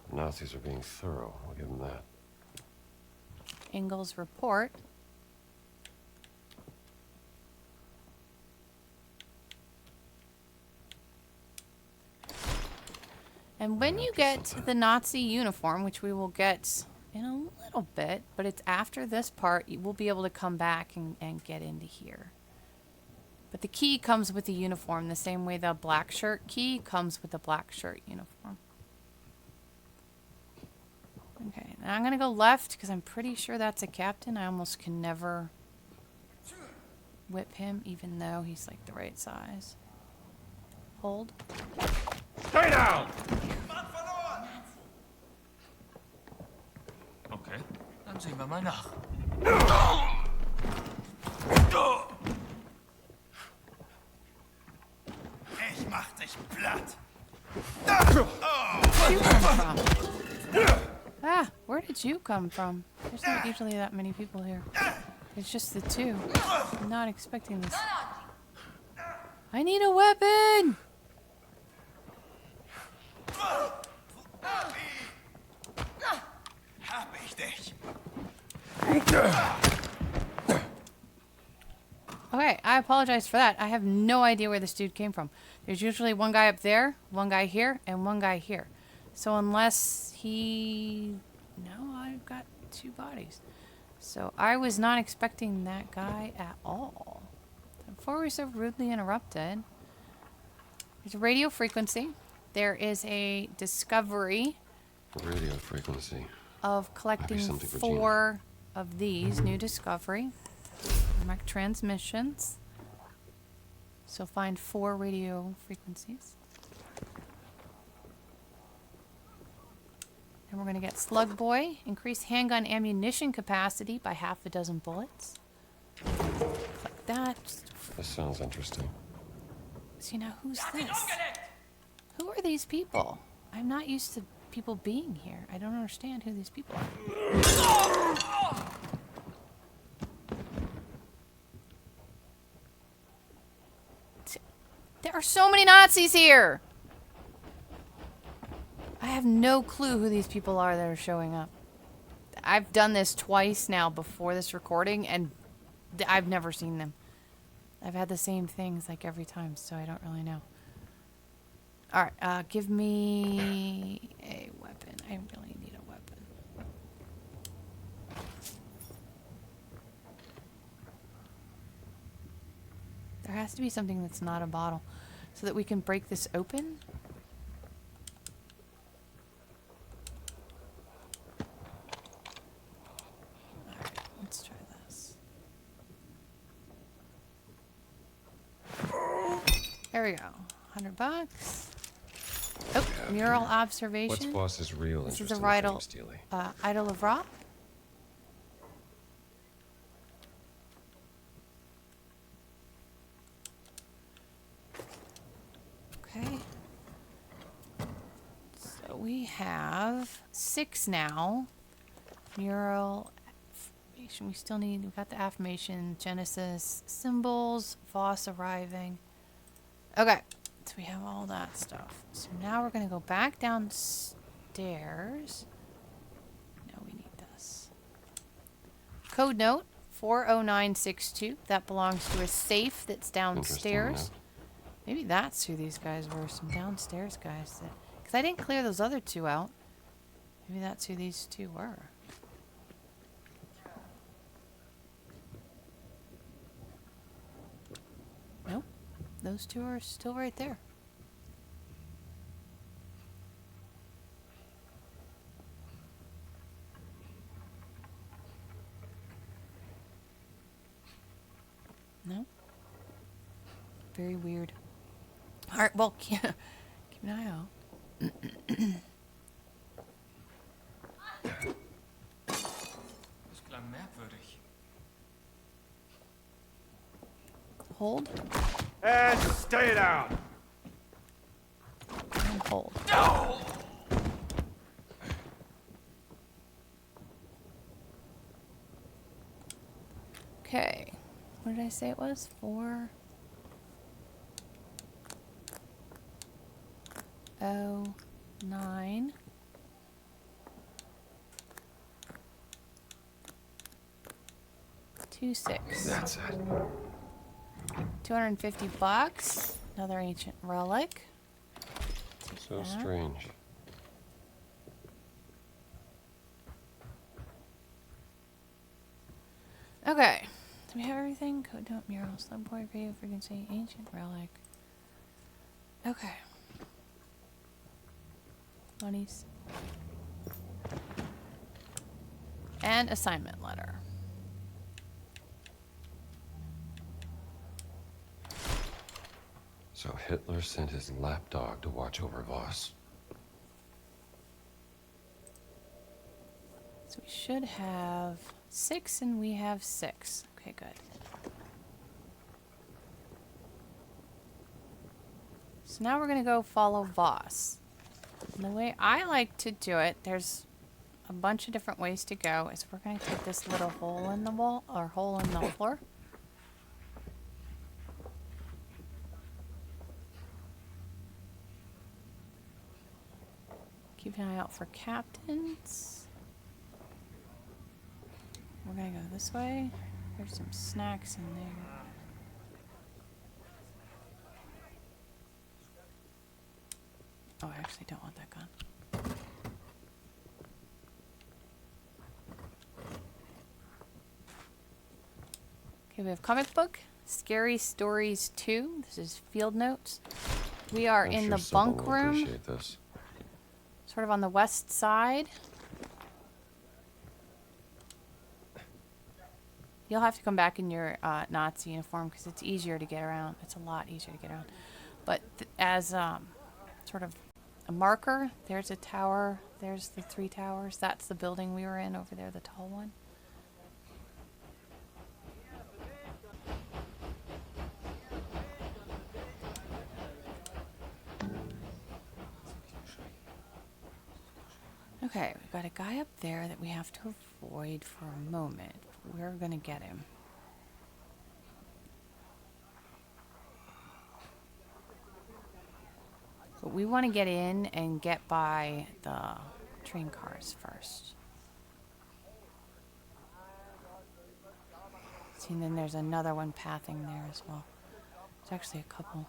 The Nazis are being thorough. I'll give them that. Engel's report. And when you get to the Nazi uniform, which we will get in a little bit, but it's after this part, you will be able to come back and get into here. But the key comes with the uniform, the same way the black shirt key comes with the black shirt uniform. Okay, now I'm going to go left because I'm pretty sure that's a captain. I almost can never whip him, even though he's like the right size. Hold. Stay down! Sehen wir mal nach. Ich mach dich platt. Where'd you come from? Ah, where did you come from? There's not usually that many people here. It's just the two. I'm not expecting this. I need a weapon! Hab ich dich. Okay, I apologize for that. I have no idea where this dude came from. There's usually one guy up there, one guy here, and one guy here. So unless he... No, I've got two bodies. So I was not expecting that guy at all. Before we were so rudely interrupted. There's a radio frequency. There is a discovery. Radio frequency. Of collecting 4 of these. New discovery. Mark transmissions. So find 4 radio frequencies. And we're going to get Slug Boy. Increase handgun ammunition capacity by half a dozen bullets. Click that. This sounds interesting. So now who's this? Who are these people? I'm not used to people being here. I don't understand who these people are. There are so many Nazis here! I have no clue who these people are that are showing up. I've done this twice now before this recording, and I've never seen them. I've had the same things like every time, so I don't really know. Alright, give me a weapon. I really need a weapon. There has to be something that's not a bottle so that we can break this open. Alright, let's try this. There we go. $100. Oh, Yeah, mural observation. What's Voss's real This interest is a in idol, Stelae? idol of Ra. Okay. So we have 6 now. Mural affirmation. We still need. We've got the affirmation, Genesis symbols, Voss arriving. Okay. So we have all that stuff. So now we're going to go back downstairs. No, we need this. Code note 40962. That belongs to a safe that's downstairs. Maybe that's who these guys were. Some downstairs guys. Because I didn't clear those other 2 out. Maybe that's who these 2 were. Nope. Those 2 are still right there. No? Very weird. Alright, well, keep an eye out. Das klang merkwürdig. Hold. And stay down. And hold. No! Okay. What did I say it was? 4. 09. $26. That's it. $250. Another ancient relic. So that. strange. Okay. Do we have everything? Code note, mural, slug boy, radio frequency, ancient relic. Okay. Monies. And assignment letter. So Hitler sent his lapdog to watch over Voss. So we should have 6 and we have 6. Okay, good. So now we're going to go follow Voss. And the way I like to do it, there's a bunch of different ways to go, is we're going to take this little hole in the wall, or hole in the floor. Keep an eye out for captains. We're going to go this way. There's some snacks in there. Oh, I actually don't want that gun. Okay, we have comic book, Scary Stories 2. This is field notes. We are I'm in sure the someone bunk will room, appreciate this. sort of on the west side. You'll have to come back in your Nazi uniform because it's easier to get around. It's a lot easier to get around. But as sort of a marker, there's a tower. There's the 3 towers. That's the building we were in over there, the tall one. Okay, we've got a guy up there that we have to avoid for a moment. We're gonna get him. But we want to get in and get by the train cars first. See, and then there's another one pathing there as well. There's actually a couple.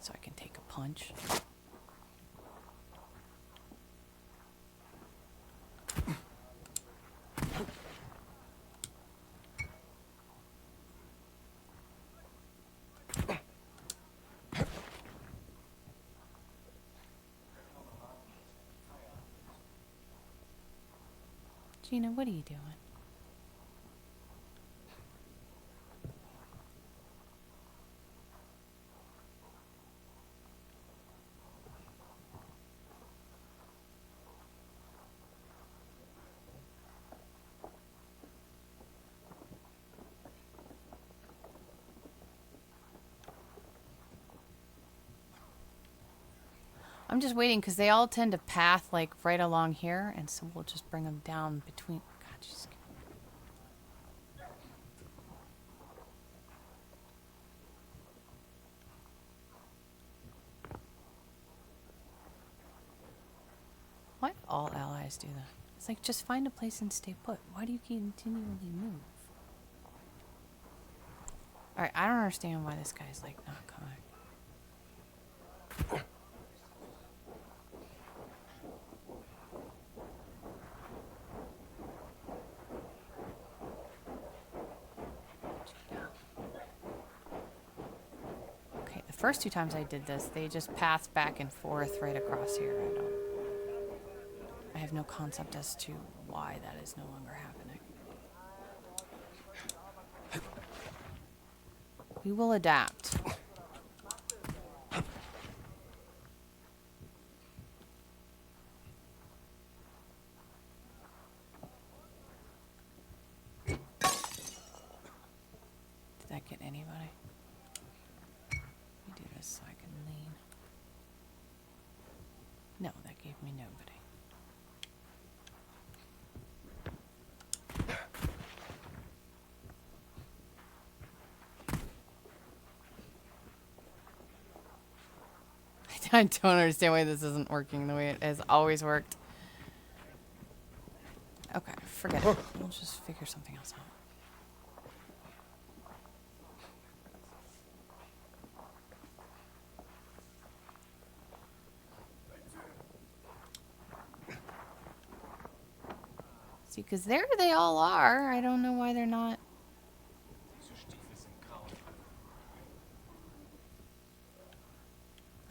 So I can take a punch. Gina, what are you doing? I'm just waiting because they all tend to path like right along here, and so we'll just bring them down between. God, just. Why do all allies do that? It's like, just find a place and stay put. Why do you continually move? Alright, I don't understand why this guy's like not coming. Okay, the first 2 times I did this, they just passed back and forth right across here. I have no concept as to why that is no longer happening. We will adapt. Did that get anybody? Let me do this so I can lean. No, that gave me nobody. I don't understand why this isn't working the way it has always worked. Okay, forget it. We'll just figure something else out. See, because there they all are. I don't know why they're not.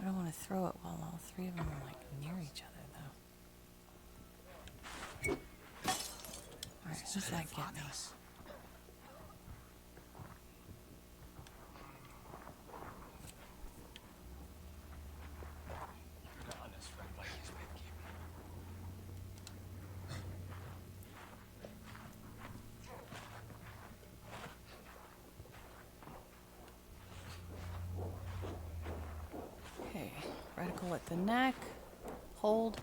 I don't want to throw it while all 3 of them are like near each other, though. Alright, who's that getting us? pull at the neck. Hold.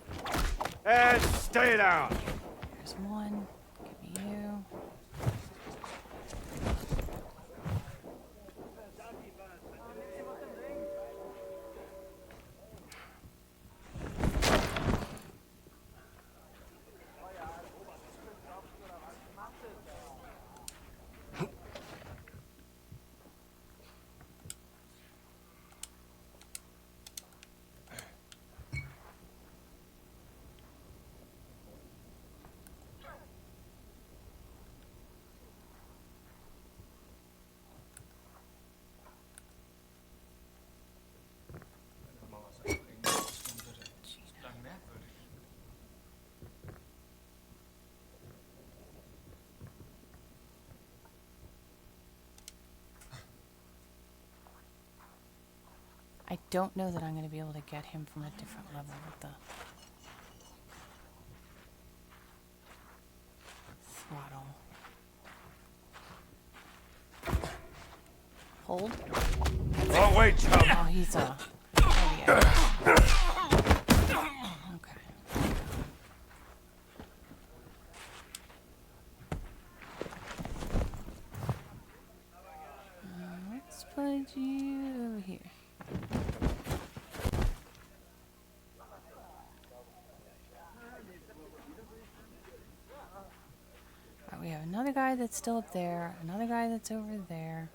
And stay down. There's one. Give me you. I don't know that I'm going to be able to get him from a different level with the throttle. Hold. Oh, wait, chum. Oh, he's a... Oh, yeah. Okay. Let's put you over here. Alright, we have another guy that's still up there, another guy that's over there.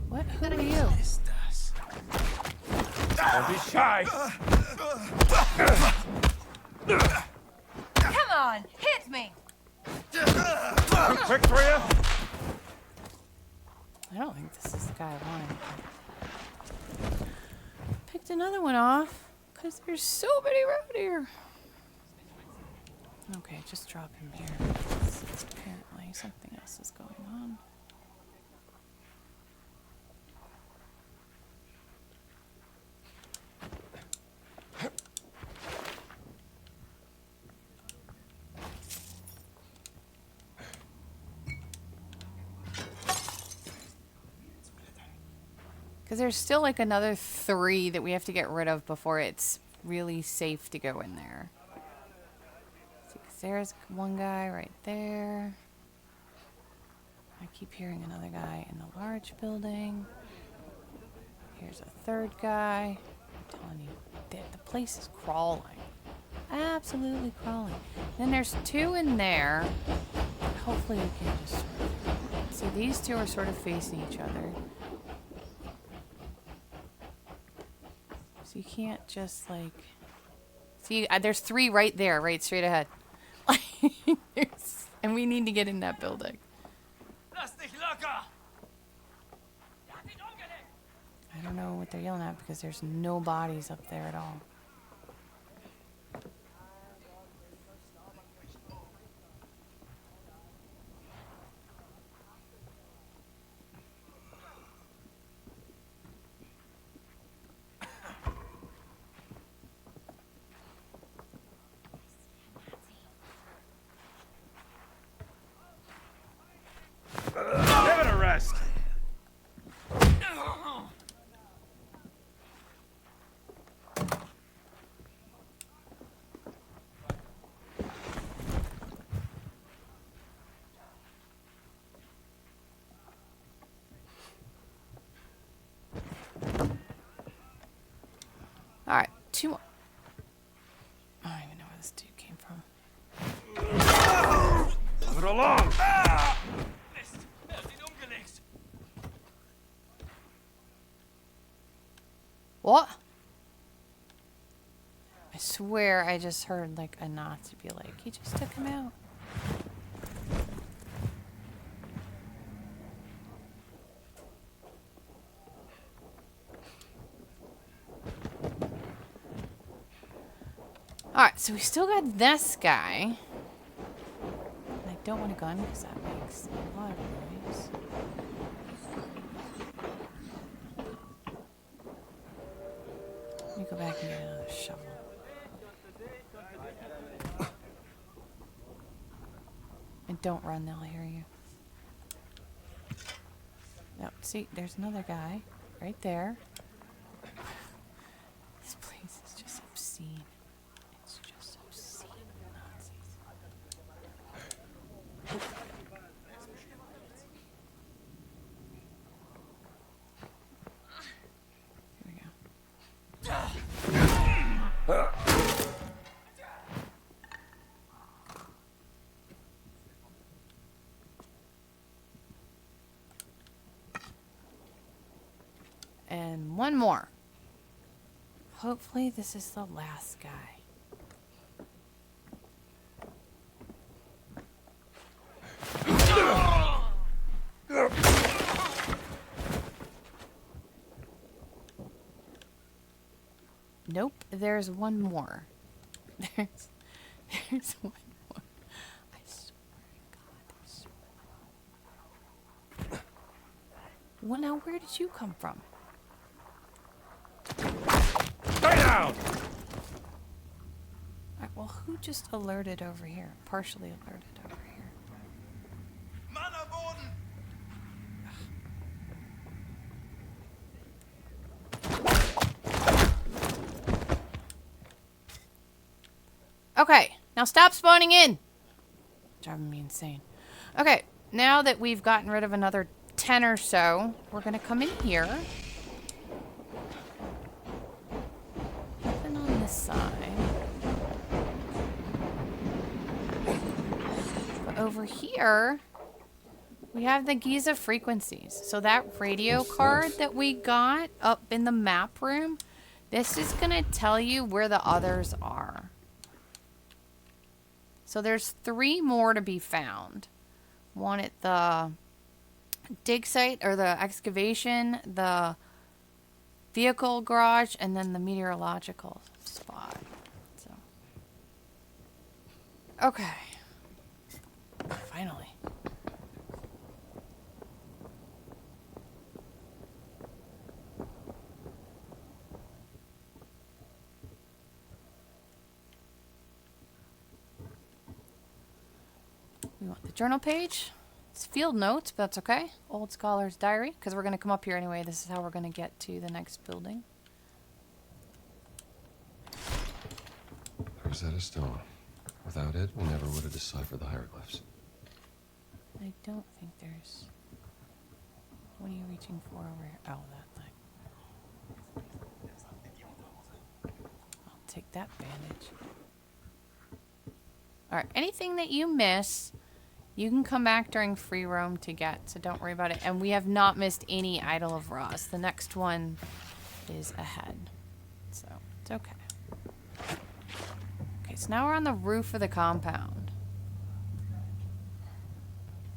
What? Who are you? Don't be shy. Come on, hit me! Quick for you? I don't think this is the guy I wanted. Picked another one off because there's so many around here. Okay, just drop him here. Apparently something else is going on. Because there's still like another 3 that we have to get rid of before it's really safe to go in there. See, 'cause there's one guy right there. I keep hearing another guy in the large building. Here's a 3rd guy. I'm telling you, the place is crawling. Absolutely crawling. Then there's 2 in there. Hopefully we can just... See, these 2 are sort of facing each other. So you can't just like... See, there's 3 right there, right straight ahead. And we need to get in that building. I don't know what they're yelling at because there's no bodies up there at all. Give it a rest. Alright, 2 more. I don't even know where this dude came from. Move it along. What? swear I just heard like a Nazi be like, he just took him out. Alright, so we still got this guy. And I don't want a gun because that makes a lot of noise. Let me go back and get another shovel. And don't run, they'll hear you. Yep, see, there's another guy right there. This place is just obscene. It's just obscene Nazis. Here we go. And one more. Hopefully this is the last guy. Nope, there's one more. There's one more. I swear to God, there's one more. Well, now where did you come from? Stay down! Alright, well, who just alerted over here? Partially alerted over here. Okay, now stop spawning in! Driving me insane. Okay, now that we've gotten rid of another 10 or so, we're gonna come in here. Nothing on this side. But over here, we have the Gizeh frequencies. So that radio card that we got up in the map room, this is gonna tell you where the others are. So there's 3 more to be found. One at the Digsite, or the excavation, the vehicle garage, and then the meteorological spot. So, okay. Finally. We want the journal page. It's field notes, but that's okay. Old Scholar's Diary, because we're going to come up here anyway. This is how we're going to get to the next building. Rosetta Stone. Without it, we never would have deciphered the hieroglyphs. I don't think there's... What are you reaching for over here? Oh, that thing. I'll take that bandage. Alright, anything that you miss, you can come back during free roam to get, so don't worry about it. And we have not missed any Idol of Ross. The next one is ahead. So, it's okay. Okay, so now we're on the roof of the compound.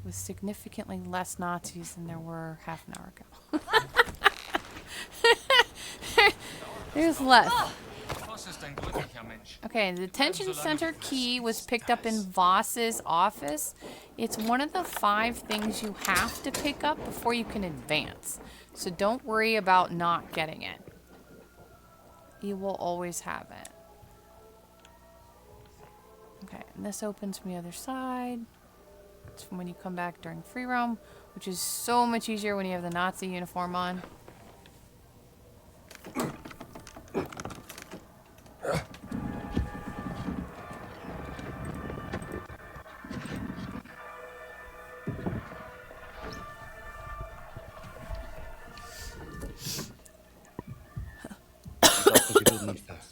With significantly less Nazis than there were half an hour ago. There's less. Okay, the detention center key was picked up in Voss's office. It's one of the 5 things you have to pick up before you can advance. So don't worry about not getting it. You will always have it. Okay, and this opens from the other side. It's from when you come back during free roam, which is so much easier when you have the Nazi uniform on.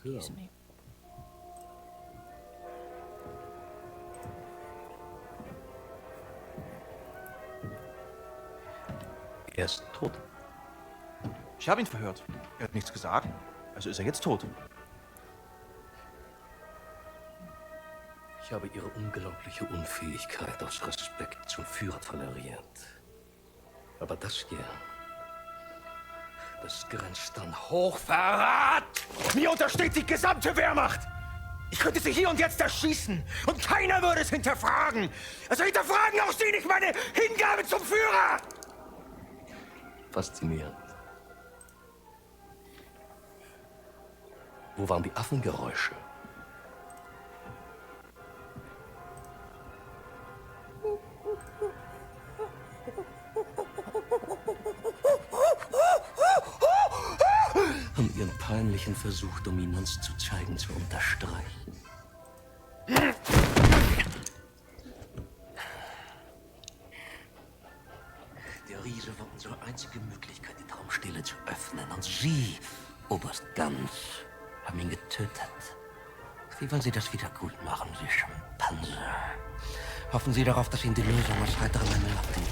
Excuse me. Er ist tot. Ich habe ihn verhört. Er hat nichts gesagt, also ist er jetzt tot. Ich habe ihre unglaubliche Unfähigkeit aus Respekt zum Führer toleriert. Aber das hier, das grenzt an Hochverrat! Mir untersteht die gesamte Wehrmacht! Ich könnte sie hier und jetzt erschießen und keiner würde es hinterfragen! Also hinterfragen auch Sie nicht meine Hingabe zum Führer! Faszinierend. Wo waren die Affengeräusche? Um ihren peinlichen Versuch, Dominanz zu zeigen, zu unterstreichen. Der Riese war unsere einzige Möglichkeit, die Traumstele zu öffnen. Und Sie, Oberst Ganz, haben ihn getötet. Wie wollen Sie das wieder gut machen, Sie Schimpanse? Hoffen Sie darauf, dass Ihnen die Lösung aus heiterem Himmel auf den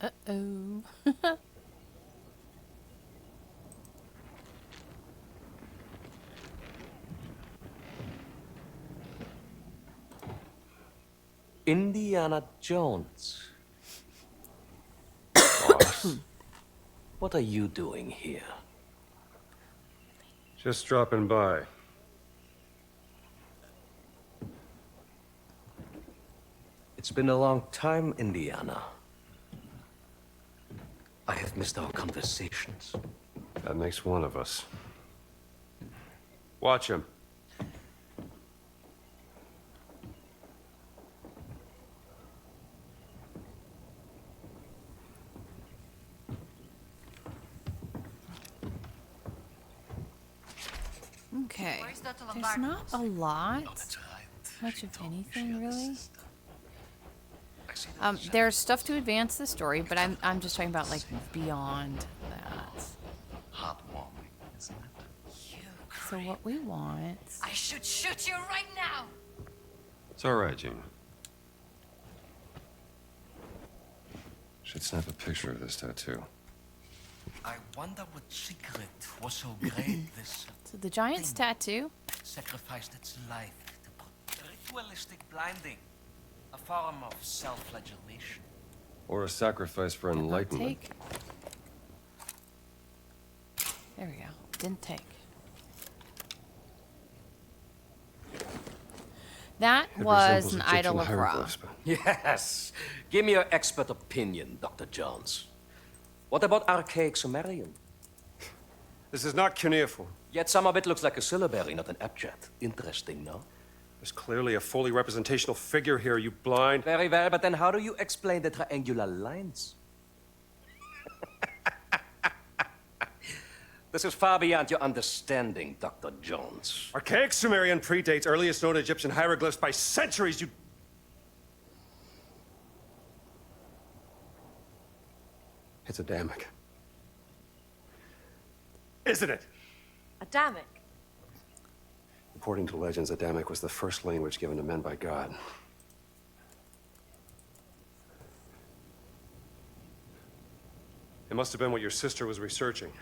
Uh-oh. Indiana Jones. Voss, what are you doing here? Just dropping by. It's been a long time, Indiana. I have missed our conversations. That makes one of us. Watch him. Okay. There's not a lot. Much of anything, really. There's stuff to advance the story, but I'm just talking about, like, beyond that. Heartwarming, isn't it? So what we want... I should shoot you right now! It's all right, Gene. Should snap a picture of this tattoo. I wonder what secret was so great this So the giant's tattoo. sacrificed its life to ritualistic blinding. A form of self-flagellation. Or a sacrifice for enlightenment. Take. There we go. Didn't take. That It was resembles an Egyptian idol of Ra. hieroglyphs, but Yes. Give me your expert opinion, Dr. Jones. What about archaic Sumerian? this is not cuneiform. Yet some of it looks like a syllabary, not an abjad. Interesting, no? There's clearly a fully representational figure here, you blind. Very well, but then how do you explain the triangular lines? This is far beyond your understanding, Dr. Jones. Archaic Sumerian predates earliest known Egyptian hieroglyphs by centuries, you... It's Adamic. Isn't it? Adamic. According to legends, Adamic was the first language given to men by God. It must have been what your sister was researching.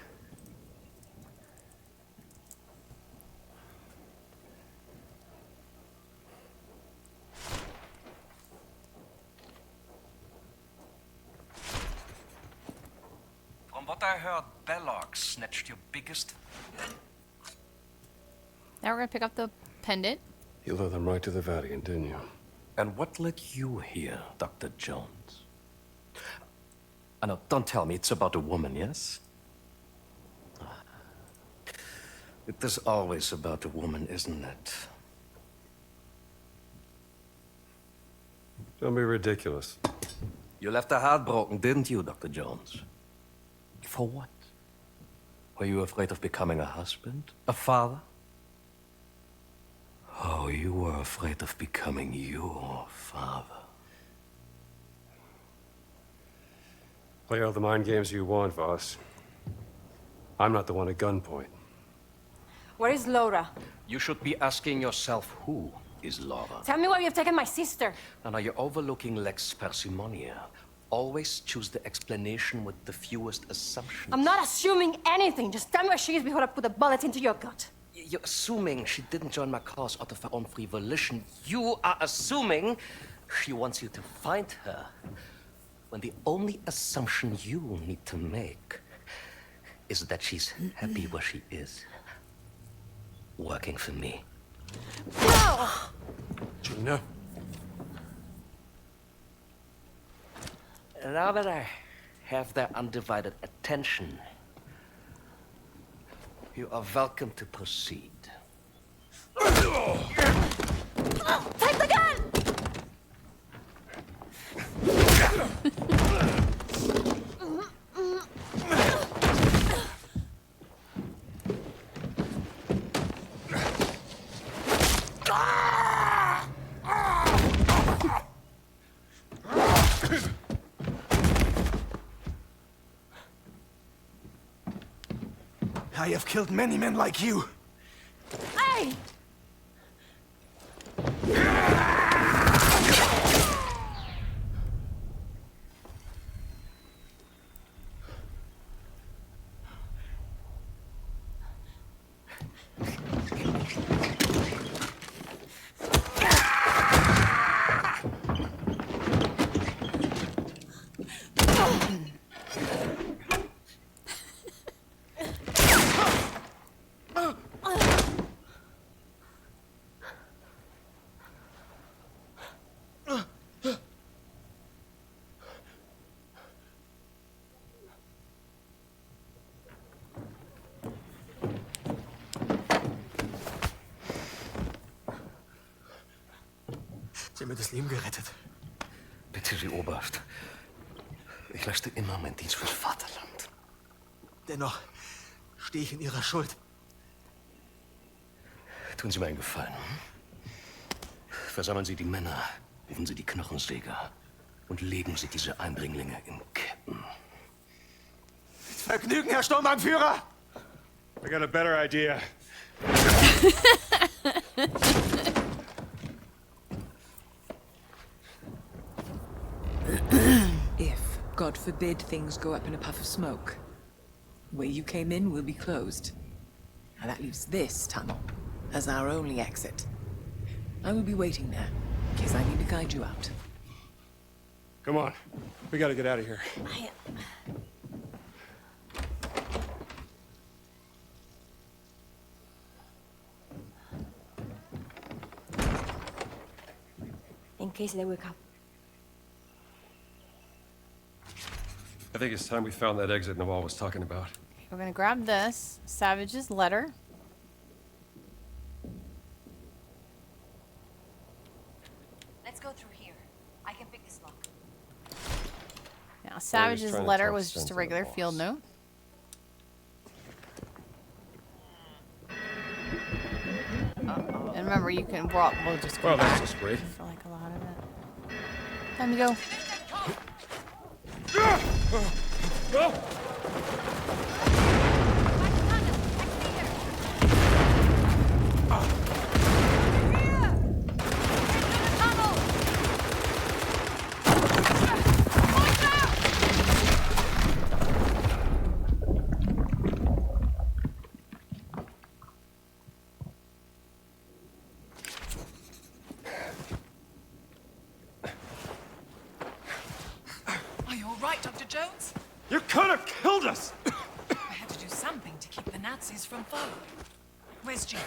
From what I heard, Belloc snatched your biggest... Now we're gonna pick up the pendant. You led them right to the Vatican, didn't you? And what led you here, Dr. Jones? No, don't tell me it's about a woman, yes? It is always about a woman, isn't it? Don't be ridiculous. You left her heartbroken, didn't you, Dr. Jones? For what? Were you afraid of becoming a husband? A father? Oh, you were afraid of becoming your father. Play all the mind games you want, Voss. I'm not the one at gunpoint. Where is Laura? You should be asking yourself, who is Laura? Tell me why you have taken my sister. And are you overlooking Lex Parsimoniae? always choose the explanation with the fewest assumptions. I'm not assuming anything. Just tell me where she is before I put a bullet into your gut. You're assuming she didn't join my cause out of her own free volition. You are assuming she wants you to find her. When the only assumption you need to make is that she's happy where she is. Working for me. No! Gina? Now that I have their undivided attention, you are welcome to proceed. Take the gun! I have killed many men like you. Hey! Sie haben mir das Leben gerettet. Bitte, Sie Oberst. Ich leiste immer meinen Dienst fürs Vaterland. Dennoch stehe ich in Ihrer Schuld. Tun Sie mir einen Gefallen. Versammeln Sie die Männer, rufen Sie die Knochensäger und legen Sie diese Eindringlinge in Ketten. Mit Vergnügen, Herr Sturmbannführer! I got a better idea. If, God forbid, things go up in a puff of smoke, where you came in will be closed. And that leaves this tunnel as our only exit. I will be waiting there, in case I need to guide you out. Come on. We gotta get out of here. In case they wake up. I think it's time we found that exit Nawal was talking about. We're gonna grab this. Savage's letter. Let's go through here. I can pick this lock. Now, Savage's trying to letter talk was sense just a into regular Voss. field note. And remember, you can walk. We'll just go Well, that's back just great. for like a lot of it. Time to go. Are you all right, Dr. Jones? You could have killed us! I had to do something to keep the Nazis from following. Where's Gina?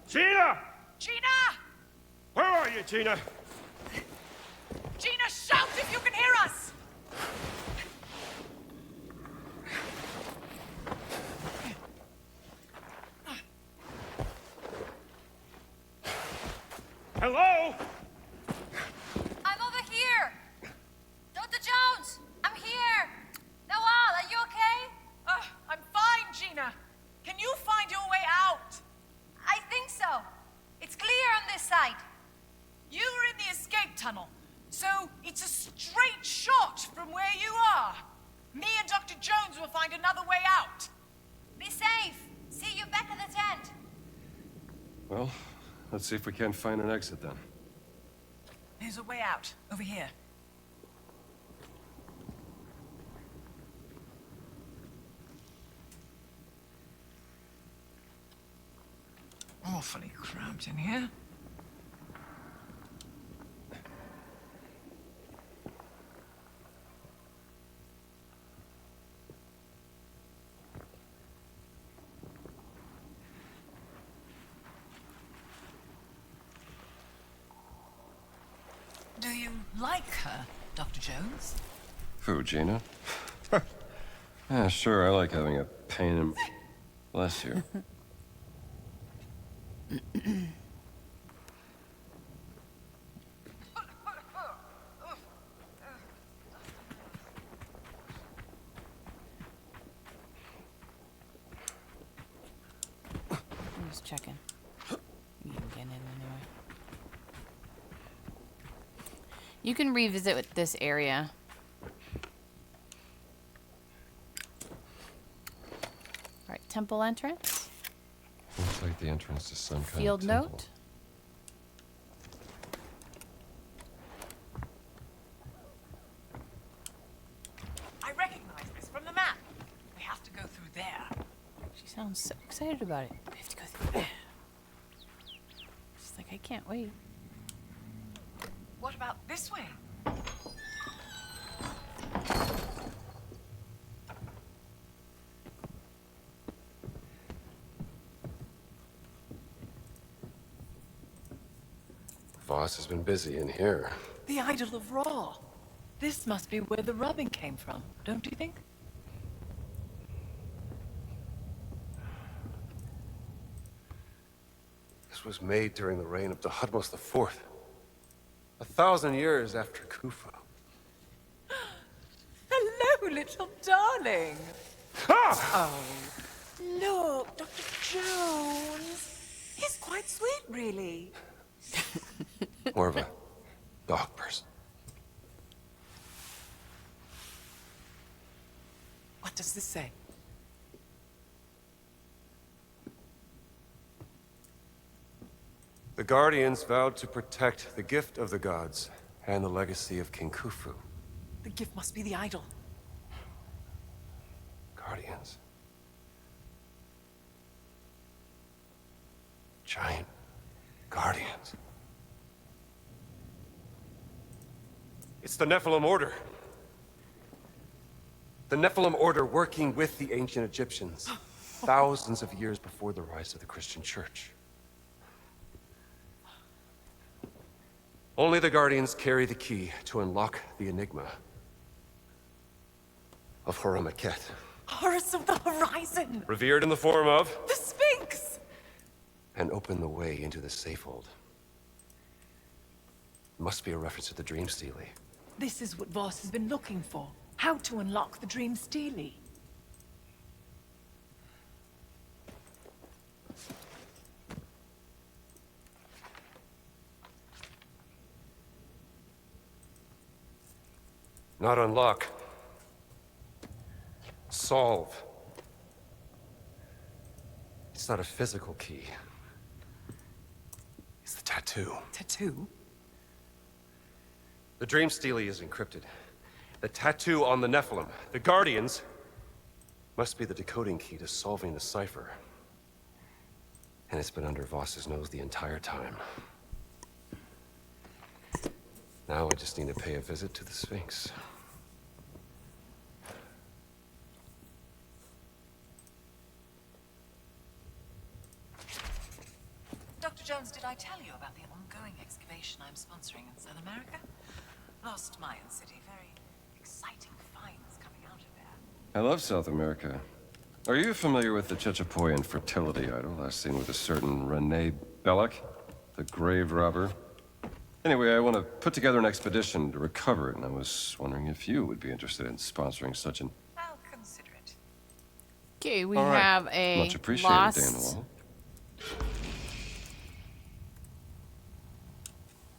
Gina! Gina! Where are you, Gina? Gina, shout if you can hear us! Hello? I'm over here! Dr. Jones! I'm here! Nawal, are you okay? I'm fine, Gina. Can you find your way out? I think so. It's clear on this side. You were in the escape tunnel, so it's a straight shot from where you are. Me and Dr. Jones will find another way out. Be safe. See you back at the tent. Well, let's see if we can find an exit then. There's a way out, over here. awfully cramped in here. Do you like her, Dr. Jones? Who, Gina? Yeah, sure, I like having a pain in... Bless you. I'm just checking. You can get in anyway. You can revisit with this area. Alright, temple entrance. Looks like the entrance to some kind Field of temple. note. I recognize this from the map. We have to go through there. She sounds so excited about it. We have to go through there. She's like, I can't wait. What about this way? Voss has been busy in here. The Idol of Ra. This must be where the rubbing came from, don't you think? This was made during the reign of Thutmose IV. 1,000 years after Khufu. Hello, little darling. Ah! Oh, look, Dr. Jones. He's quite sweet, really. More of a dog person. What does this say? The Guardians vowed to protect the gift of the gods and the legacy of King Khufu. The gift must be the idol. Guardians. Giant guardians. It's the Nephilim Order. The Nephilim Order working with the ancient Egyptians, thousands of years before the rise of the Christian Church. Only the Guardians carry the key to unlock the enigma of Horus Horus of the Horizon! revered in the form of, The Sphinx! and open the way into the Safehold. Must be a reference to the Dream Stele. This is what Voss has been looking for. How to unlock the Dream Stele. Not unlock. Solve. It's not a physical key. It's the tattoo. Tattoo? The Dream Stele is encrypted. The tattoo on the Nephilim, the Guardians, must be the decoding key to solving the cipher. And it's been under Voss's nose the entire time. Now I just need to pay a visit to the Sphinx. Dr. Jones, did I tell you about the ongoing excavation I'm sponsoring in South America? Lost Mayan city, very exciting finds coming out of there. I love South America. Are you familiar with the Chechapoyan fertility idol last seen with a certain Renee Belloc, the grave robber? Anyway, I want to put together an expedition to recover it, and I was wondering if you would be interested in sponsoring such an... I'll consider it. Okay, we All right. have a Much appreciated, lost... Daniel.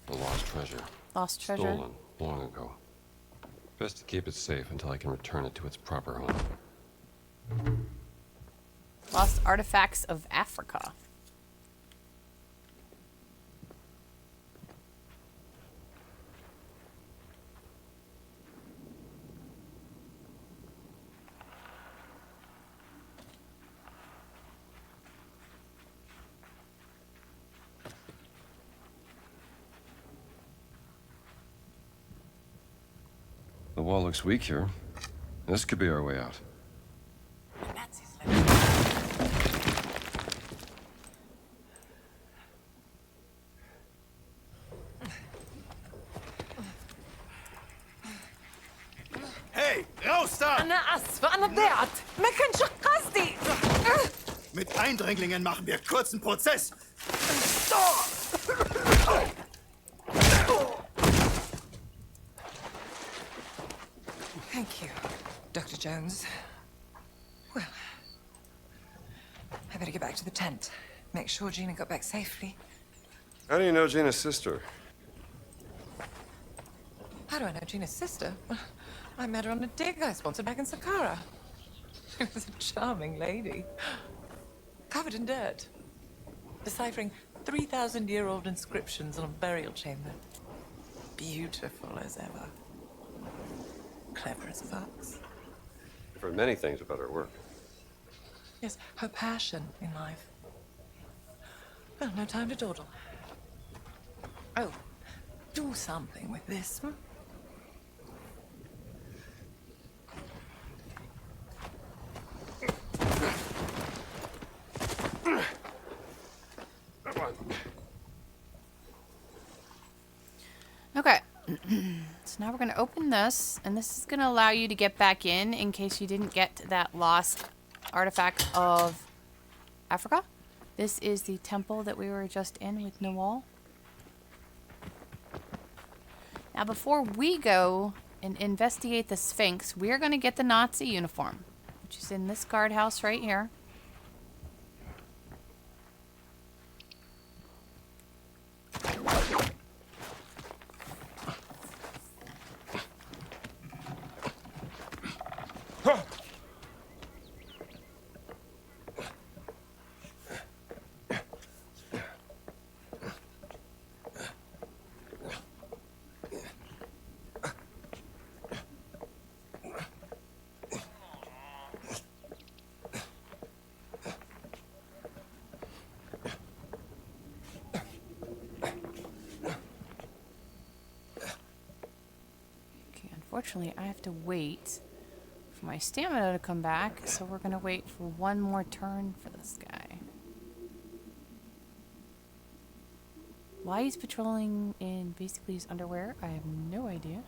A lost treasure. Lost treasure. Stolen long ago. Best to keep it safe until I can return it to its proper home. Lost artifacts of Africa. wall looks weak here. This could be our way out. Hey, raus da! أنا آسفة أنا ضيعت ما كانش قصدي. Mit Eindringlingen machen wir kurzen Prozess. Thank you, Dr. Jones. Well, I better get back to the tent. Make sure Gina got back safely. How do you know Gina's sister? How do I know Gina's sister? I met her on a dig I sponsored back in Saqqara. She was a charming lady. Covered in dirt. Deciphering 3,000-year-old inscriptions on a burial chamber. Beautiful as ever. Clever as a fox. I've heard many things about her work. Yes, her passion in life. Well, no time to dawdle. Oh, do something with this, hmm? Okay. So now we're going to open this, and this is going to allow you to get back in case you didn't get that lost artifact of Africa. This is the temple that we were just in with Nawal. Now before we go and investigate the Sphinx, we're going to get the Nazi uniform, which is in this guardhouse right here. Unfortunately, I have to wait for my stamina to come back, so we're going to wait for one more turn for this guy. Why he's patrolling in basically his underwear, I have no idea.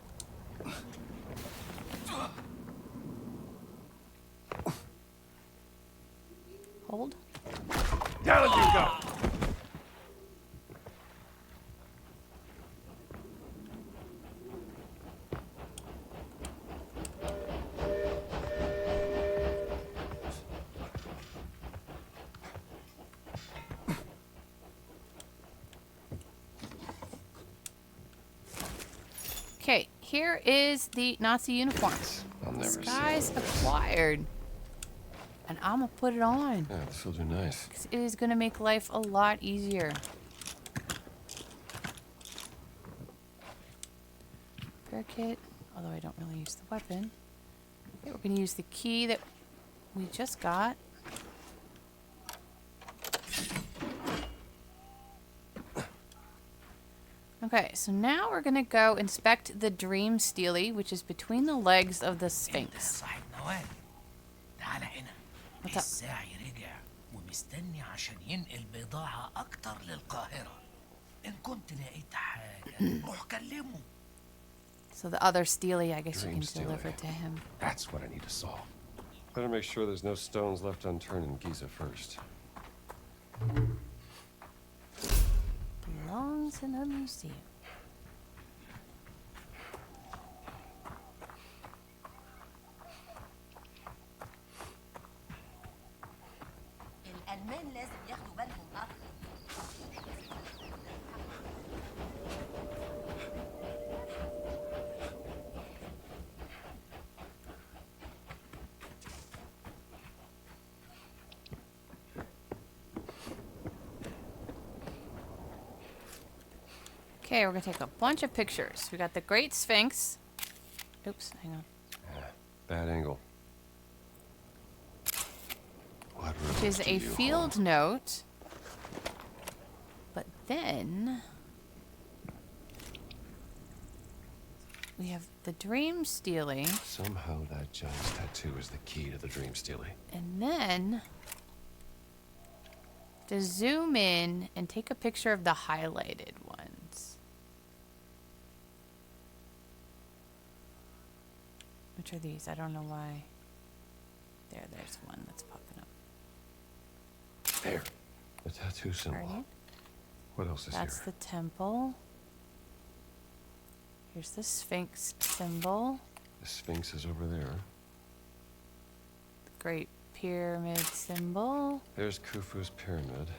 Hold. Down you go! Okay, here is the Nazi uniform. Disguise acquired. And I'm gonna put it on. Yeah, this will do nice. 'Cause it is gonna make life a lot easier. Repair kit, although I don't really use the weapon. Okay, we're gonna use the key that we just got. Okay, so now we're gonna go inspect the Dream Stele, which is between the legs of the Sphinx. What's up? الساعي رجع ومستني عشان ينقل بضاعة أكتر للقاهرة. إن كنت لقيت حاجة روح كلمه. So the other Stele, I guess Dream you can Stele. deliver to him. That's what I need to solve. Better make sure there's no stones left unturned in Gizeh first. Belongs in a museum. الألمان لازم ياخدوا بالهم أكتر. Okay, we're gonna take a bunch of pictures. We got the Great Sphinx. Oops, hang on. Yeah, bad angle. Which is a field note. But then we have the Dream Stele. Somehow that giant's tattoo is the key to the Dream Stele. And then to zoom in and take a picture of the highlighted ones. Which are these? I don't know why. There's one that's popping up. There. The tattoo symbol. Guardian. What else is That's here? the temple. Here's the Sphinx symbol. The Sphinx is over there. The Great Pyramid symbol. There's Khufu's pyramid.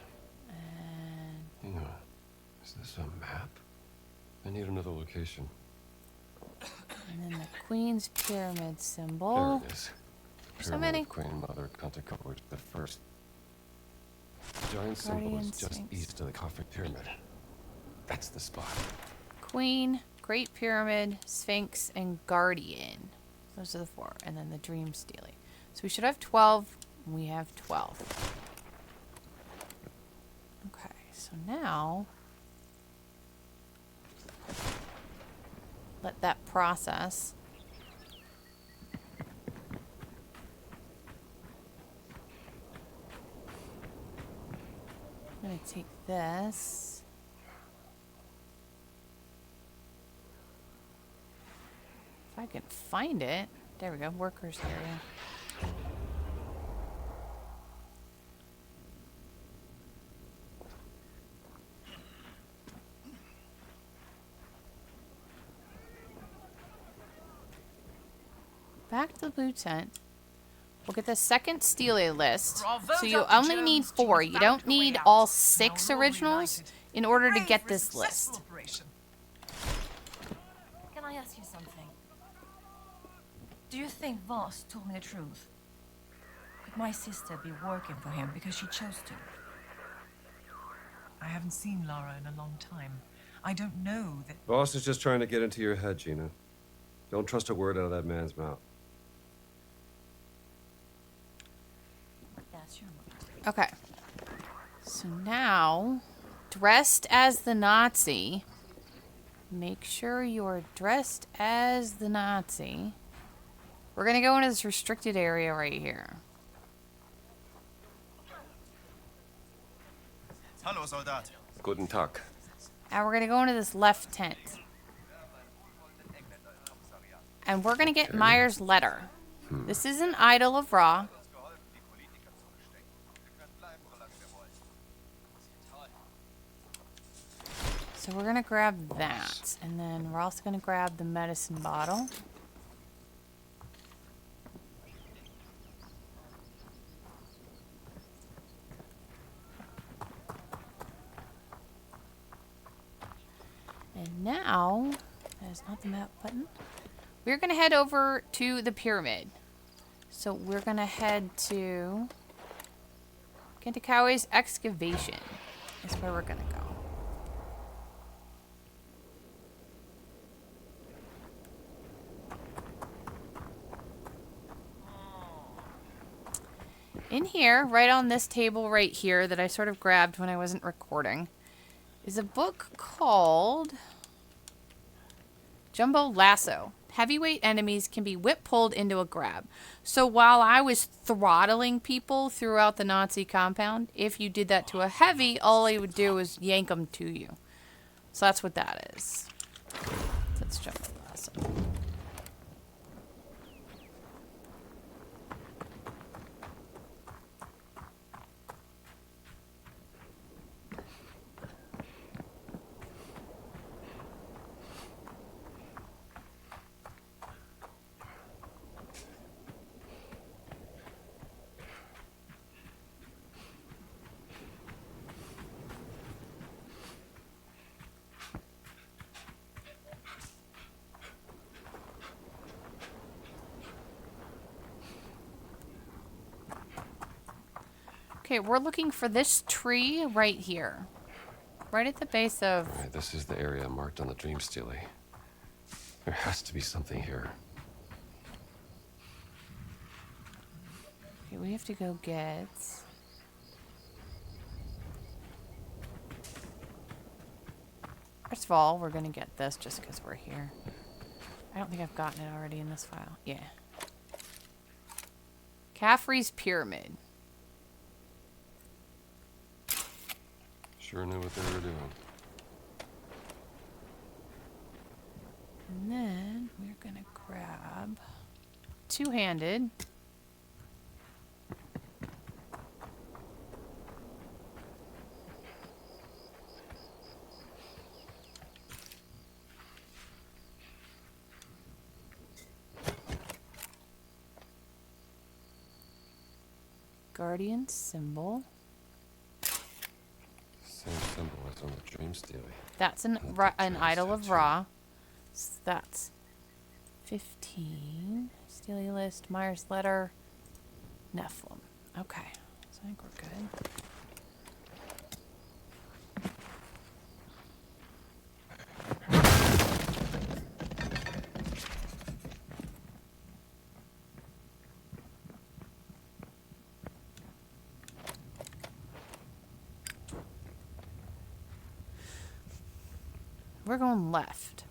And Hang on. Is this a map? I need another location. then the Queen's Pyramid symbol. There it is. So Pyramid many. of Queen Mother Khentakawes the first. The giant symbol Guardian is just Sphinx. east of the Khafre pyramid. That's the spot. Queen, Great Pyramid, Sphinx, and Guardian. Those are the 4. And then the Dream Stele. So we should have 12. We have 12. Okay, so now let that process. I'm going to take this. If I can find it. There we go. Workers area. Back to the blue tent. We'll get the second Stelae list. So you only need 4. You don't need all 6 originals in order to get this list. Can I ask you something? Do you think Voss told me the truth? Could my sister be working for him because she chose to? I haven't seen Lara in a long time. I don't know that... Voss is just trying to get into your head, Gina. Don't trust a word out of that man's mouth. That's your mother. Okay. So now, dressed as the Nazi. Make sure you're dressed as the Nazi. We're going to go into this restricted area right here. Hallo, Soldat. Guten Tag. And we're going to go into this left tent. And we're going to get Meyer's letter. This is an idol of Ra. So we're going to grab that. And then we're also going to grab the medicine bottle. And now, that is not the map button. We're going to head over to the pyramid. So we're going to head to Khentakawes Excavation. That's where we're going to go. In here, right on this table right here that I sort of grabbed when I wasn't recording, is a book called Jumbo Lasso. Heavyweight enemies can be whip-pulled into a grab. So while I was throttling people throughout the Nazi compound, if you did that to a heavy, all he would do was yank them to you. So that's what that is. That's Jumbo Lasso. Okay, we're looking for this tree right here. Right at the base of... All right, this is the area marked on the Dream Stele. There has to be something here. Okay, we have to go get... First of all, we're going to get this just because we're here. I don't think I've gotten it already in this file. Yeah. Khafre's Pyramid. Sure knew what they were doing. And then we're gonna grab two-handed. Guardian symbol. Same symbol as on the dream Stele. That's an idol of Ra. So that's 15. Stele list, Myers letter, Nephilim. Okay, so I think we're good. We're going left.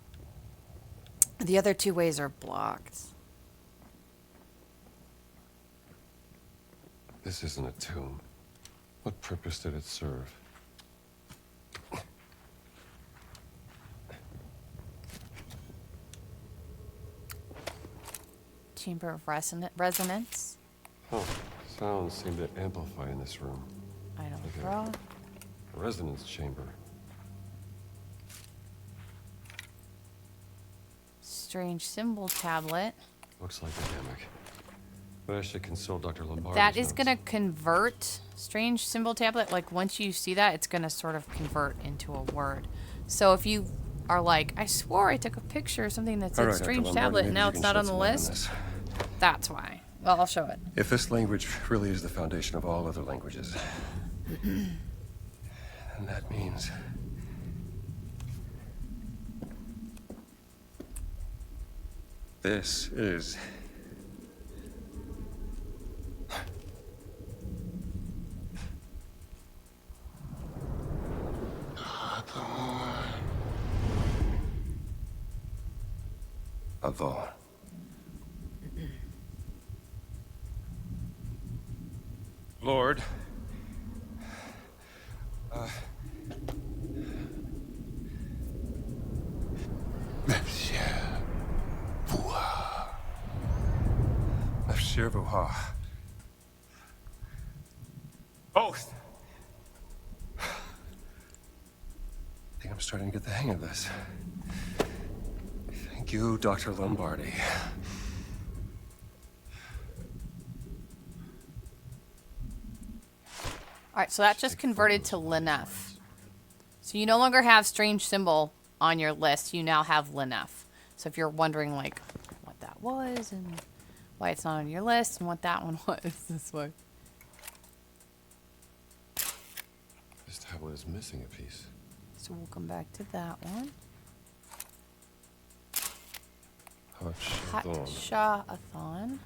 The other two ways are blocked. This isn't a tomb. What purpose did it serve? Chamber of resonance. Oh, sounds seem to amplify in this room. Idol Like of a Ra. resonance chamber. Strange symbol tablet. Looks like a gimmick. But I should consult Dr. Lombardi's That is notes. going to convert strange symbol tablet. Like once you see that, it's going to sort of convert into a word. So if you are like, I swore I took a picture of something that said All right, Dr. strange Lombardi, tablet and maybe now you it's can not shed on the some light on list, this. that's why. Well, I'll show it. If this language really is the foundation of all other languages, then that means this is Athon. Lord, Monsieur Voss. Oath. I think I'm starting to get the hang of this. Thank you, Dr. Lombardi. Alright, so that just converted to Lenef. So you no longer have strange symbol on your list. You now have Lenef. So if you're wondering like what that was and why it's not on your list and what that one was this way. This tablet is missing a piece. So we'll come back to that one. Hot sha-Athon.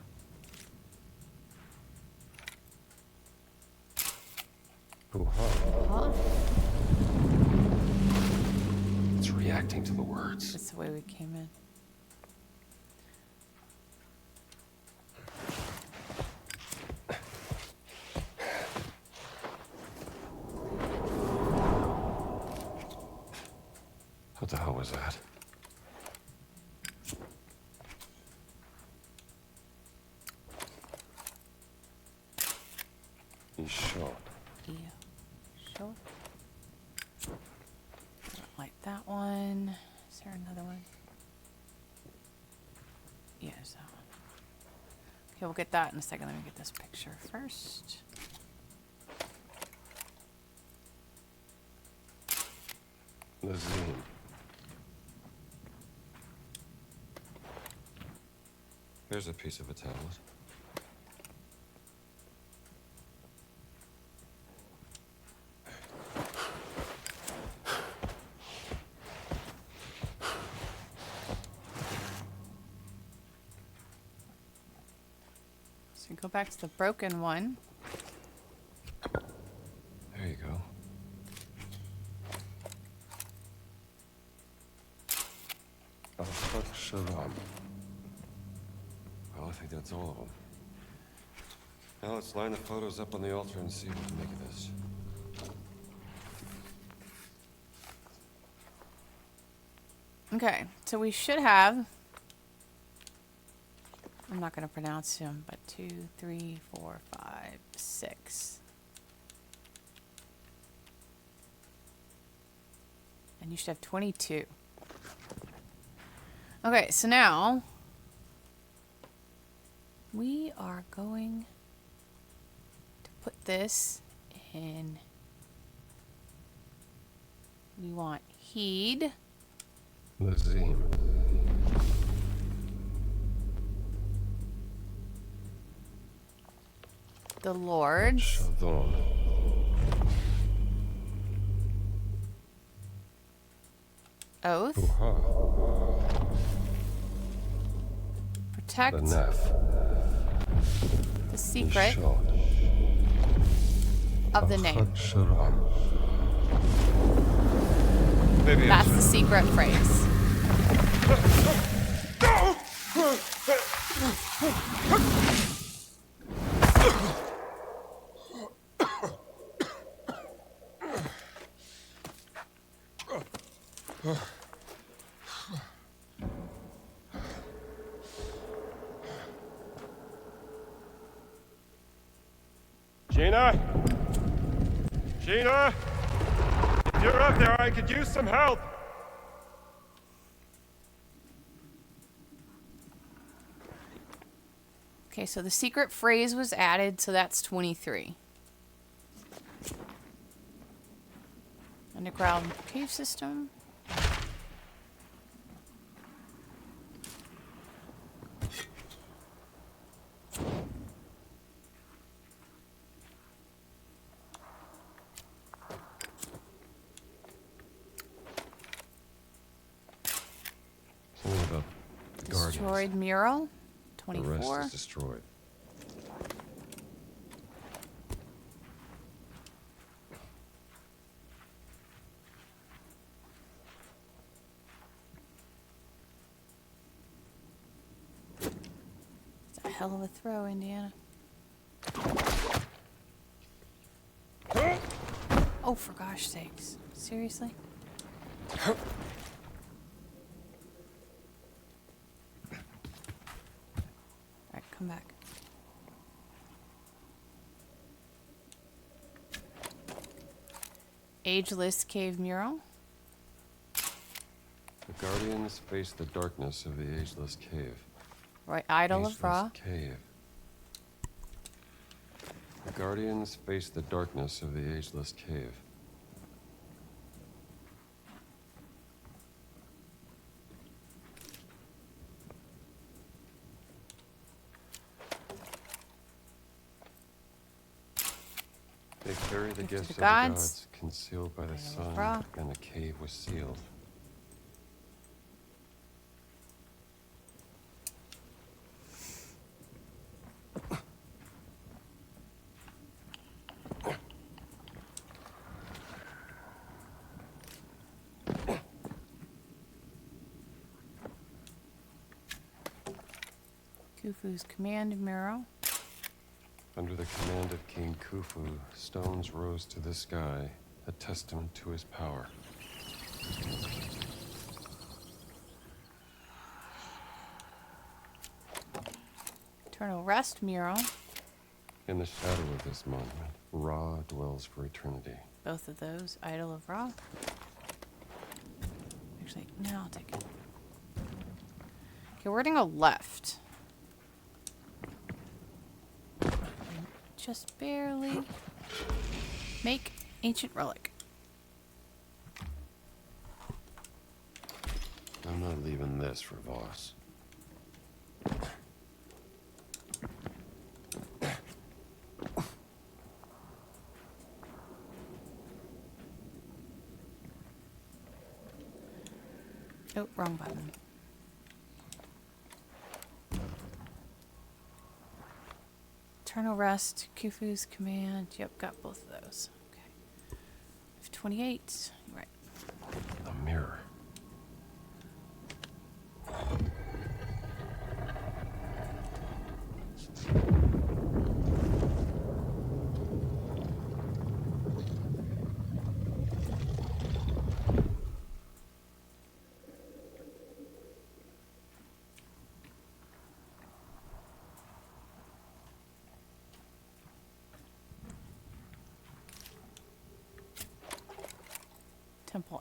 Huh? It's reacting to the words. That's the way we came in. What the hell was that? Eo-shohd. Eo-shohd. Don't like that one. Is there another one? Yeah, there's that one. Okay, we'll get that in a second. Let me get this picture first. The zine. Here's a piece of a tablet. So go back to the broken one. There you go. Sharam. Well, I think that's all of them. Now let's line the photos up on the altar and see what to make of this. Okay, so we should have... I'm not going to pronounce him, but 2, 3, 4, 5, 6. And you should have 22. Okay, so now we are going to put this in. We want heed. Lazim. The Lords. Sha-Athon. Oath. Protect. The Nef. The secret Eo-shohd. of the name. Maybe That's the secret phrase. Gina? Gina? If you're up there, I could use some help. Okay, so the secret phrase was added, so that's 23. Underground cave system. Something about the Guardians. Destroyed mural. The 24. rest is destroyed. It's a hell of a throw, Indiana. Oh, for gosh sakes. Seriously? Alright, come back. Ageless cave mural. The Guardians face the darkness of the Ageless Cave. Right, Idol of Ageless Ra. Cave. The Guardians face the darkness of the Ageless Cave. They carry the gifts of the gods, concealed by the sun, and the cave was sealed. Khufu's command mural. Under the command of King Khufu, stones rose to the sky, a testament to his power. Eternal Rest mural. In the shadow of this monument, Ra dwells for eternity. Both of those. Idol of Ra. Actually, no, I'll take it. Okay, we're gonna go left. Just barely make ancient relic. I'm not leaving this for Voss. Oh, wrong button. Eternal Rest, Khufu's command. Yep, got both of those. Okay. 28. Right. A mirror.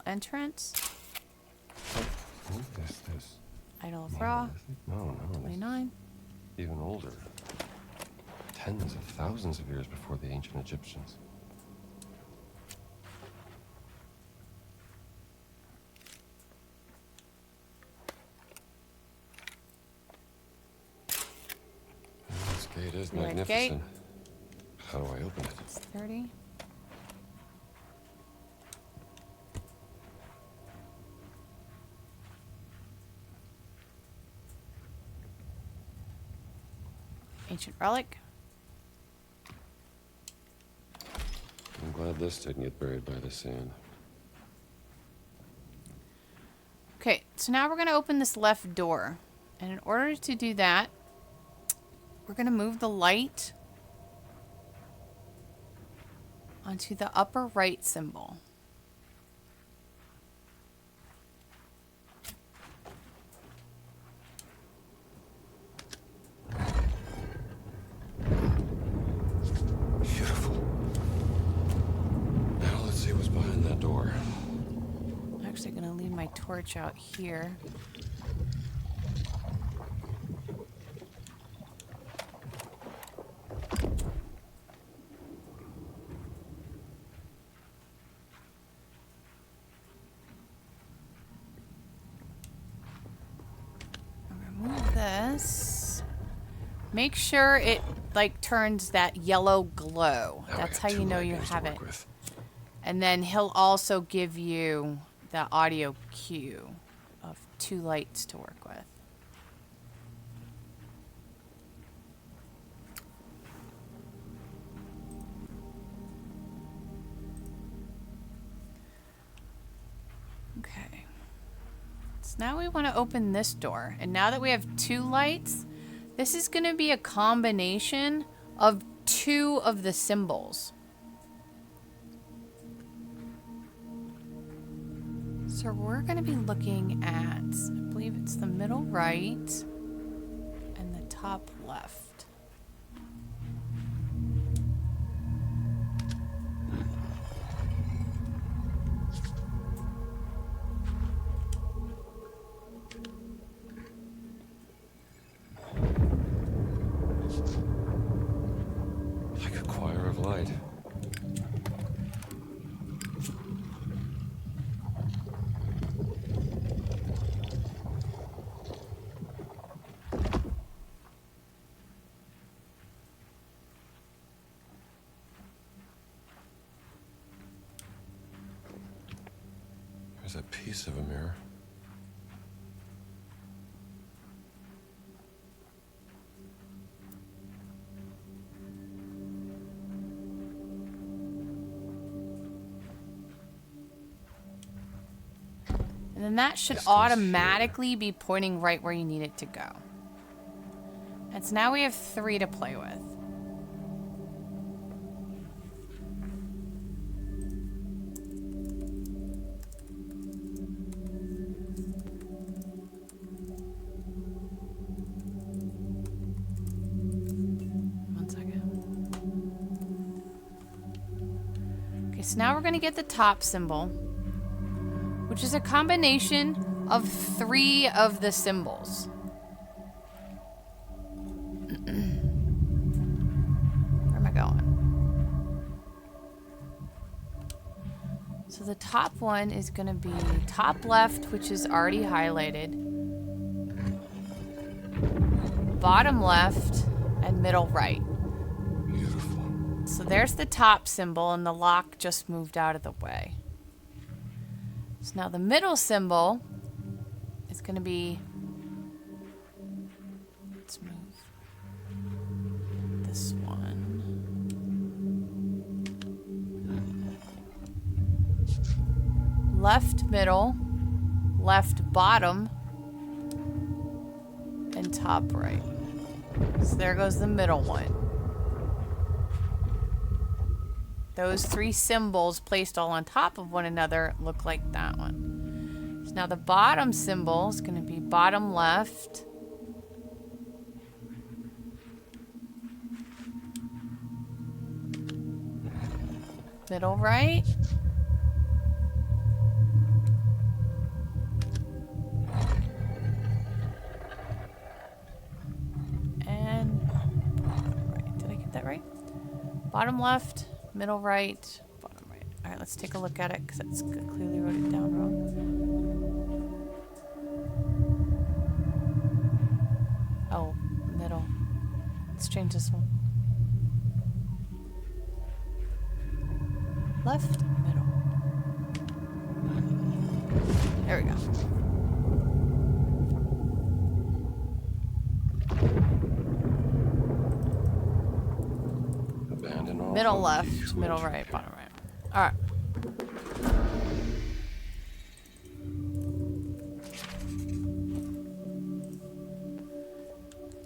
entrance. What is this? Idol of Ra. No, this 29. is even older. Tens of thousands of years before the ancient Egyptians. This gate is Red magnificent. gate. How do I open it? It's 30. Ancient relic. I'm glad this didn't get buried by the sand. Okay, so now we're going to open this left door. And in order to do that, we're going to move the light onto the upper right symbol. Beautiful. Now let's see what's behind that door. I'm actually going to leave my torch out here. Remove this. Make sure it like turns that yellow glow. Now That's I how got you two know you lightnings to have work it. with. And then he'll also give you the audio cue of 2 lights to work with. Okay. So now we want to open this door. And now that we have 2 lights, this is going to be a combination of 2 of the symbols. So we're going to be looking at, I believe it's the middle right and the top left. Like a choir of light. There's a piece of a mirror. And then that should automatically be pointing right where you need it to go. And so now we have 3 to play with. One second. Okay, so now we're going to get the top symbol, which is a combination of 3 of the symbols. Where am I going? So the top one is going to be top left, which is already highlighted, bottom left, and middle right. Beautiful. So there's the top symbol, and the lock just moved out of the way. So now the middle symbol is going to be, let's move this one. Left middle, left bottom, and top right. So there goes the middle one. Those 3 symbols placed all on top of one another look like that one. So now the bottom symbol is going to be bottom left, middle right, Bottom left, middle right, bottom right. Alright, let's take a look at it because it's clearly wrote it down wrong. Oh, middle. Let's change this one. Left, middle. There we go. Middle left, middle right, bottom right. Alright.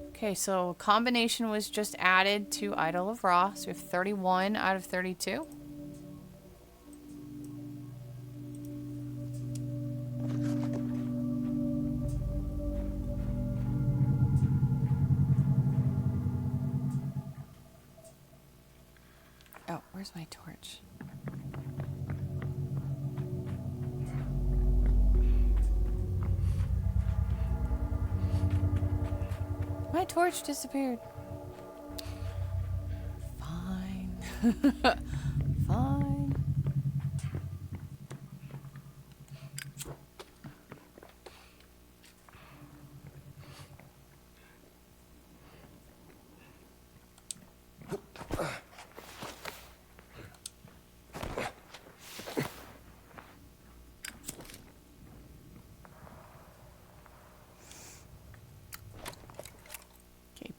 Okay, so combination was just added to Idol of Ra. So we have 31 out of 32. Oh, where's my torch? My torch disappeared. Fine. Fine.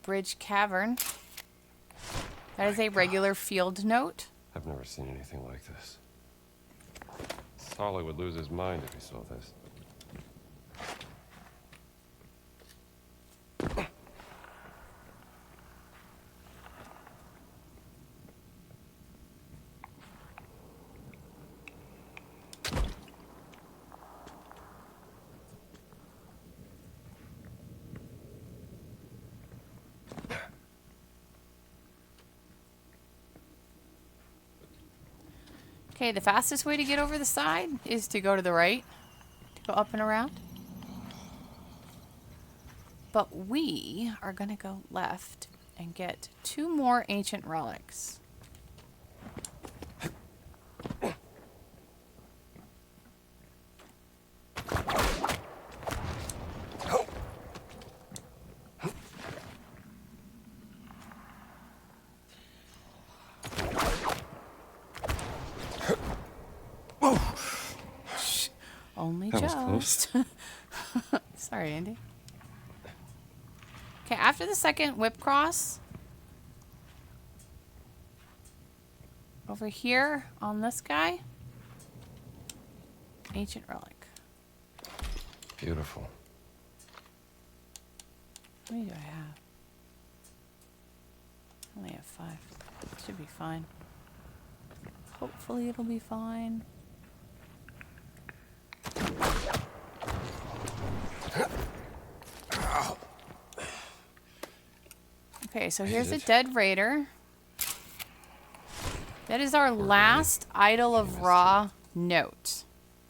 Bridge Cavern. That is a regular field note. I've never seen anything like this. Solly would lose his mind if he saw this. Okay, the fastest way to get over the side is to go to the right, to go up and around. But we are going to go left and get 2 more ancient relics. Only just. Sorry, Andy. Okay, after the second whip cross, over here on this guy, ancient relic. Beautiful. How many do I have? I only have 5. Should be fine. Hopefully it'll be fine. Okay, so here's a dead raider. That is our last Idol of Ra note.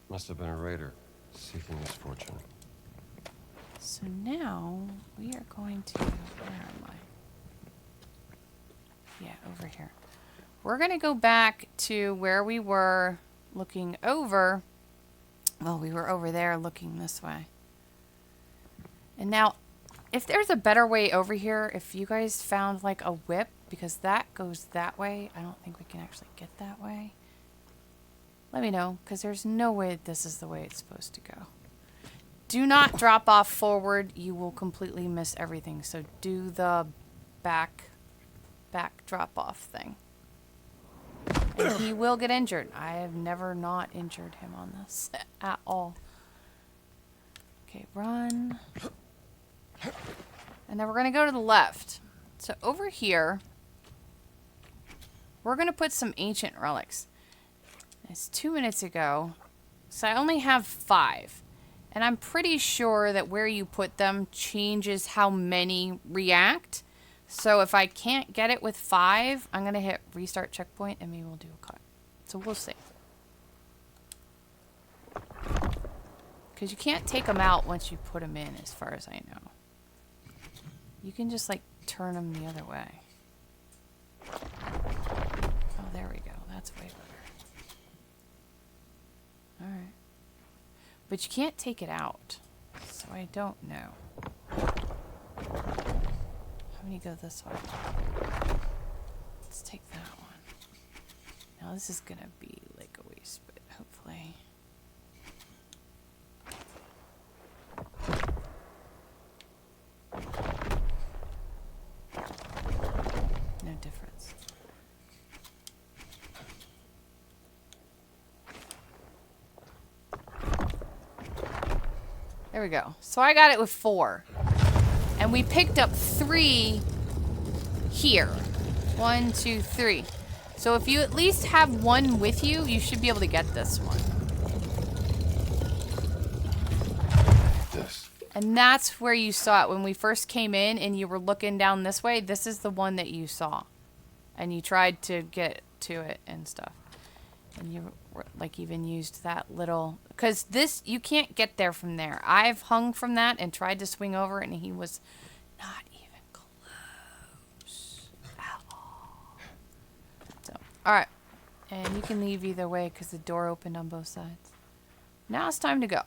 Must have been a raider seeking his fortune. So now we are going to, where am I? Yeah, over here. We're going to go back to where we were looking over. Well, we were over there looking this way. And now, if there's a better way over here, if you guys found like a whip, because that goes that way, I don't think we can actually get that way. Let me know, because there's no way this is the way it's supposed to go. Do not drop off forward. You will completely miss everything. So do the back drop off thing. And he will get injured. I have never not injured him on this at all. Okay, run. And then we're going to go to the left. So over here, we're going to put some ancient relics. It's 2 minutes ago, so I only have 5. And I'm pretty sure that where you put them changes how many react. So if I can't get it with 5, I'm going to hit restart checkpoint and maybe we'll do a cut. So we'll see. Because you can't take them out once you put them in, as far as I know. You can just like turn them the other way. But you can't take it out. So I don't know. How many go this way? Let's take that one. Now this is gonna be like a waste, but hopefully. No difference. There we go. So I got it with 4. And we picked up 3 here. 1, 2, 3. So if you at least have 1 with you, you should be able to get this one. This. And that's where you saw it when we first came in and you were looking down this way. This is the one that you saw. And you tried to get to it and stuff. And you like even used that little, because this, you can't get there from there. I've hung from that and tried to swing over and he was not even close at all. So, alright. And you can leave either way because the door opened on both sides. Now it's time to go.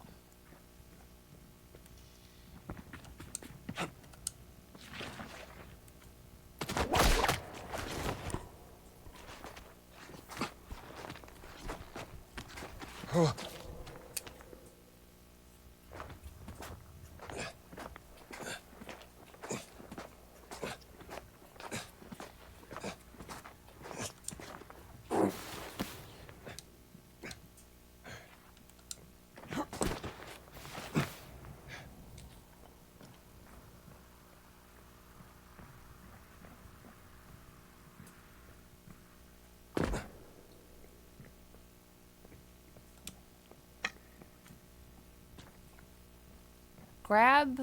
Grab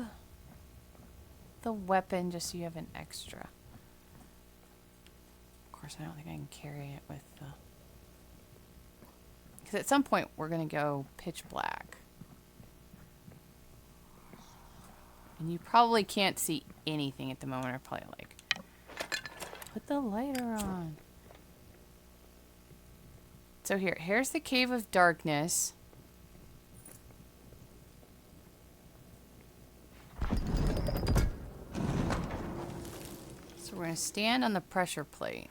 the weapon just so you have an extra. Of course, I don't think I can carry it with the... Because at some point, we're going to go pitch black. And you probably can't see anything at the moment. Or probably like, put the lighter on. So here's the Cave of Darkness. So we're going to stand on the pressure plate.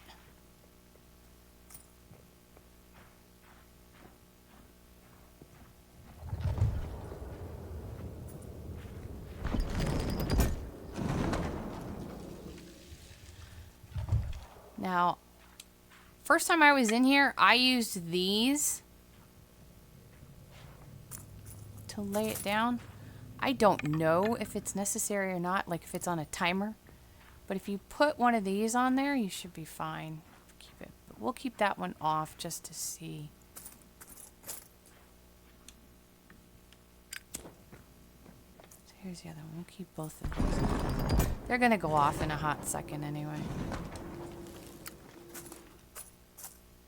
Now, first time I was in here, I used these to lay it down. I don't know if it's necessary or not, like if it's on a timer. But if you put one of these on there, you should be fine. Keep it. But we'll keep that one off just to see. So here's the other one. We'll keep both of these. They're going to go off in a hot second anyway.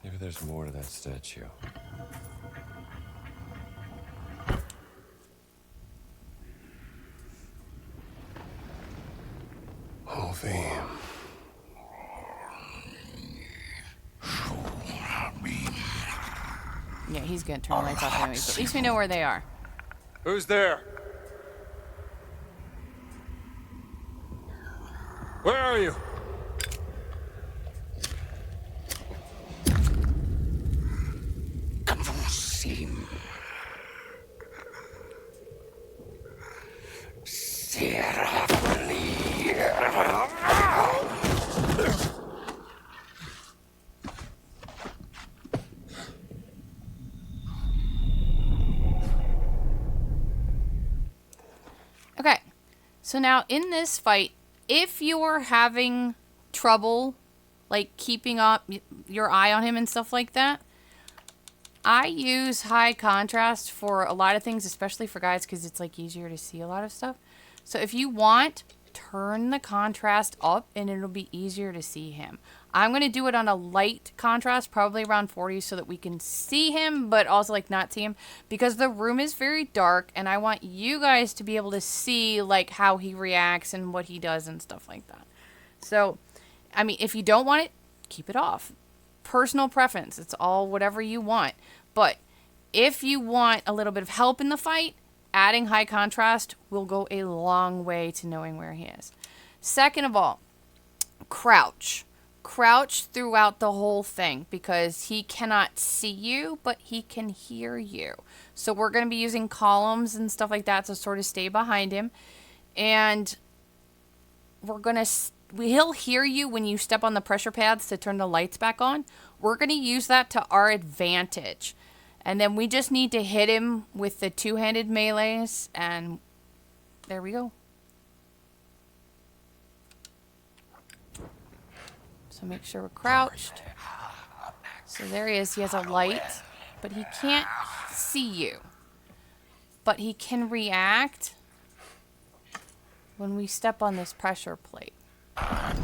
Maybe there's more to that statue. Yeah, he's gonna turn the lights off anyway, but at least we know where they are. Who's there? Where are you? Okay, so now in this fight, if you're having trouble, like keeping up your eye on him and stuff like that, I use high contrast for a lot of things, especially for guys, because it's like easier to see a lot of stuff. So if you want, turn the contrast up and it'll be easier to see him. I'm going to do it on a light contrast, probably around 40, so that we can see him, but also like not see him, because the room is very dark and I want you guys to be able to see like how he reacts and what he does and stuff like that. So, I mean, if you don't want it, keep it off. Personal preference. It's all whatever you want. But if you want a little bit of help in the fight, adding high contrast will go a long way to knowing where he is. Second of all, crouch. Crouch throughout the whole thing because he cannot see you, but he can hear you. So we're going to be using columns and stuff like that to sort of stay behind him. And we're going to... he'll hear you when you step on the pressure pads to turn the lights back on. We're going to use that to our advantage. And then we just need to hit him with the two-handed melees. And there we go. So make sure we're crouched. So there he is. He has a light, but he can't see you. But he can react when we step on this pressure plate. I'm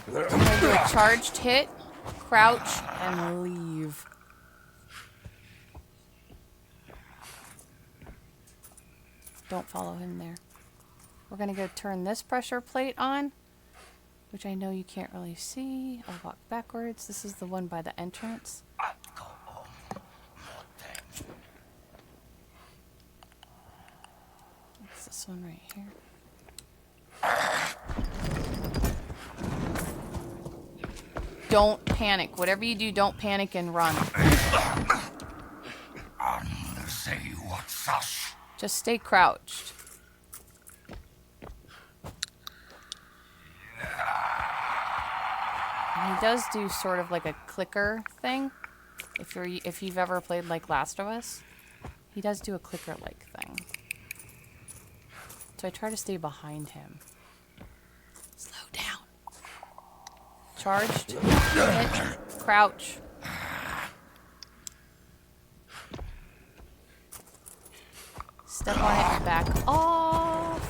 gonna do a charged hit, crouch, and leave. Don't follow him there. We're gonna go turn this pressure plate on, which I know you can't really see. I'll walk backwards. This is the one by the entrance. It's this one right here. Don't panic. Whatever you do, don't panic and run. Just stay crouched. And he does do sort of like a clicker thing. If you've ever played like Last of Us, he does do a clicker-like thing. So I try to stay behind him. Slow down. Charged. Hit. Crouch. Step on it and back off.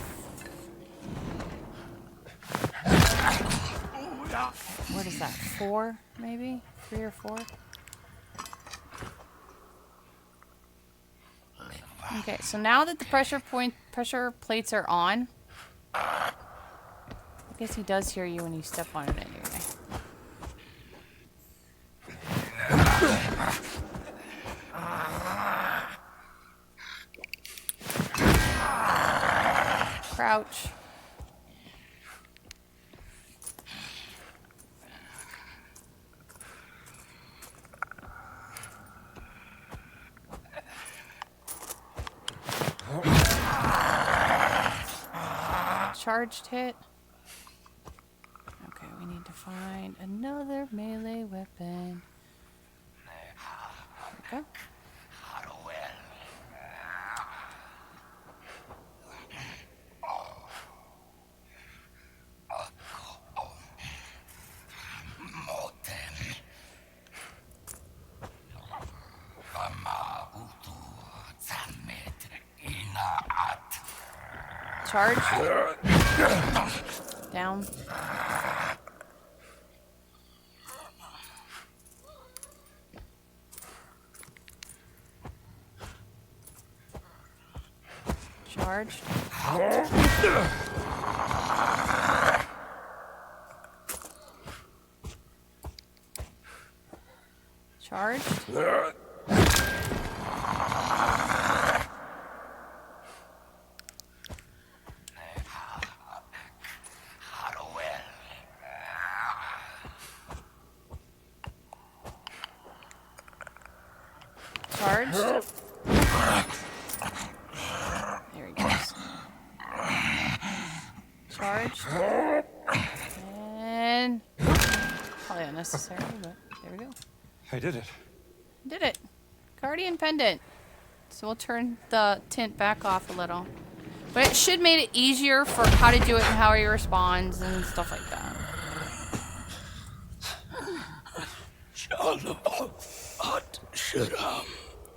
What is that? 4, maybe? 3 or 4? Okay, so now that the pressure plates are on, I guess he does hear you when you step on it anyway. Crouch. Charged hit. Okay, we need to find another melee weapon. There we go. Charge. Down. Charged. Charged. Charged. There he goes. Charged. And probably unnecessary, but there we go. I did it. Did it. Guardian pendant. So we'll turn the tint back off a little. But it should make it easier for how to do it and how he responds and stuff like that.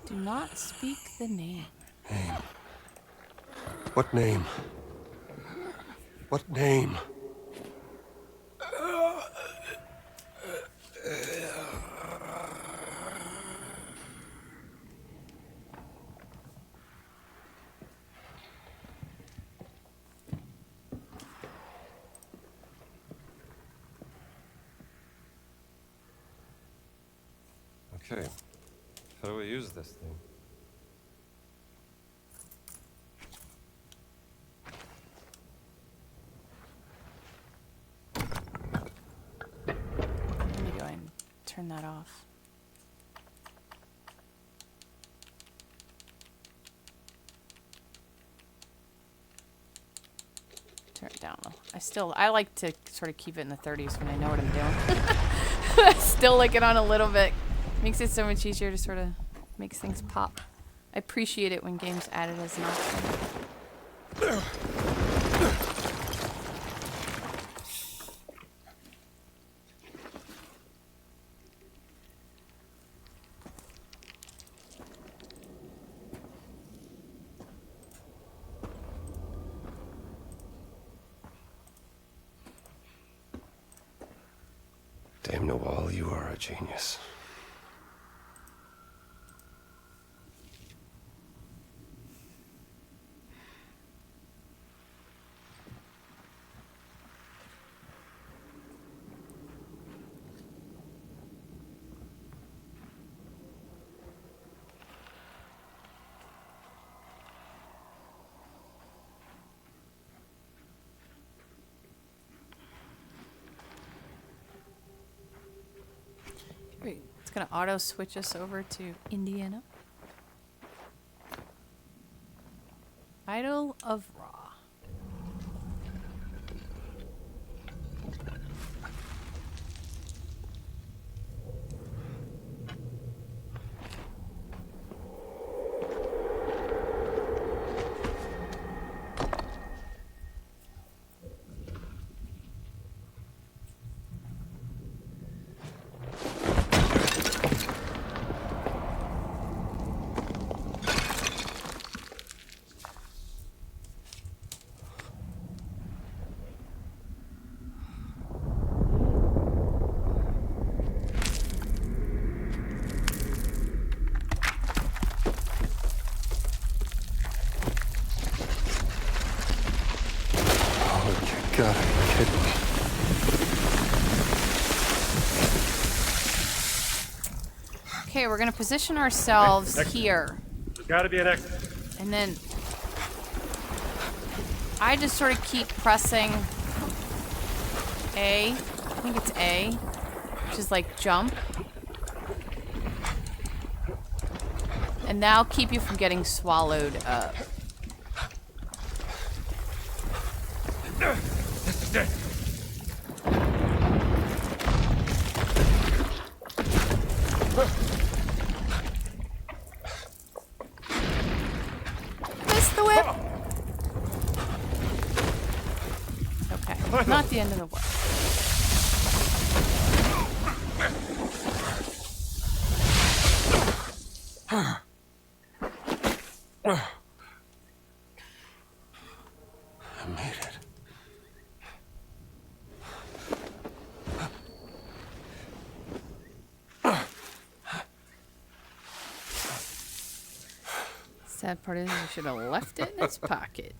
Do not speak the name. Name. What name? What name? Okay. How do we use this thing? Let me go ahead and turn that off. Turn it down a little. I like to sort of keep it in the 30s when I know what I'm doing. I still like it on a little bit. Makes it so much easier to sort of makes things pop. I appreciate it when games add it as an option. Dame Nawal, you are a genius. Wait, it's gonna auto switch us over to Indiana. Idol of Ra. God, are you kidding me? Okay, we're gonna position ourselves here. There's gotta be an exit. And then I just sort of keep pressing A. I think it's A, which is like jump. And that'll keep you from getting swallowed up. This is it. Miss the whip. Okay, not the end of the world. I made it. Sad part is I should have left it in its pocket.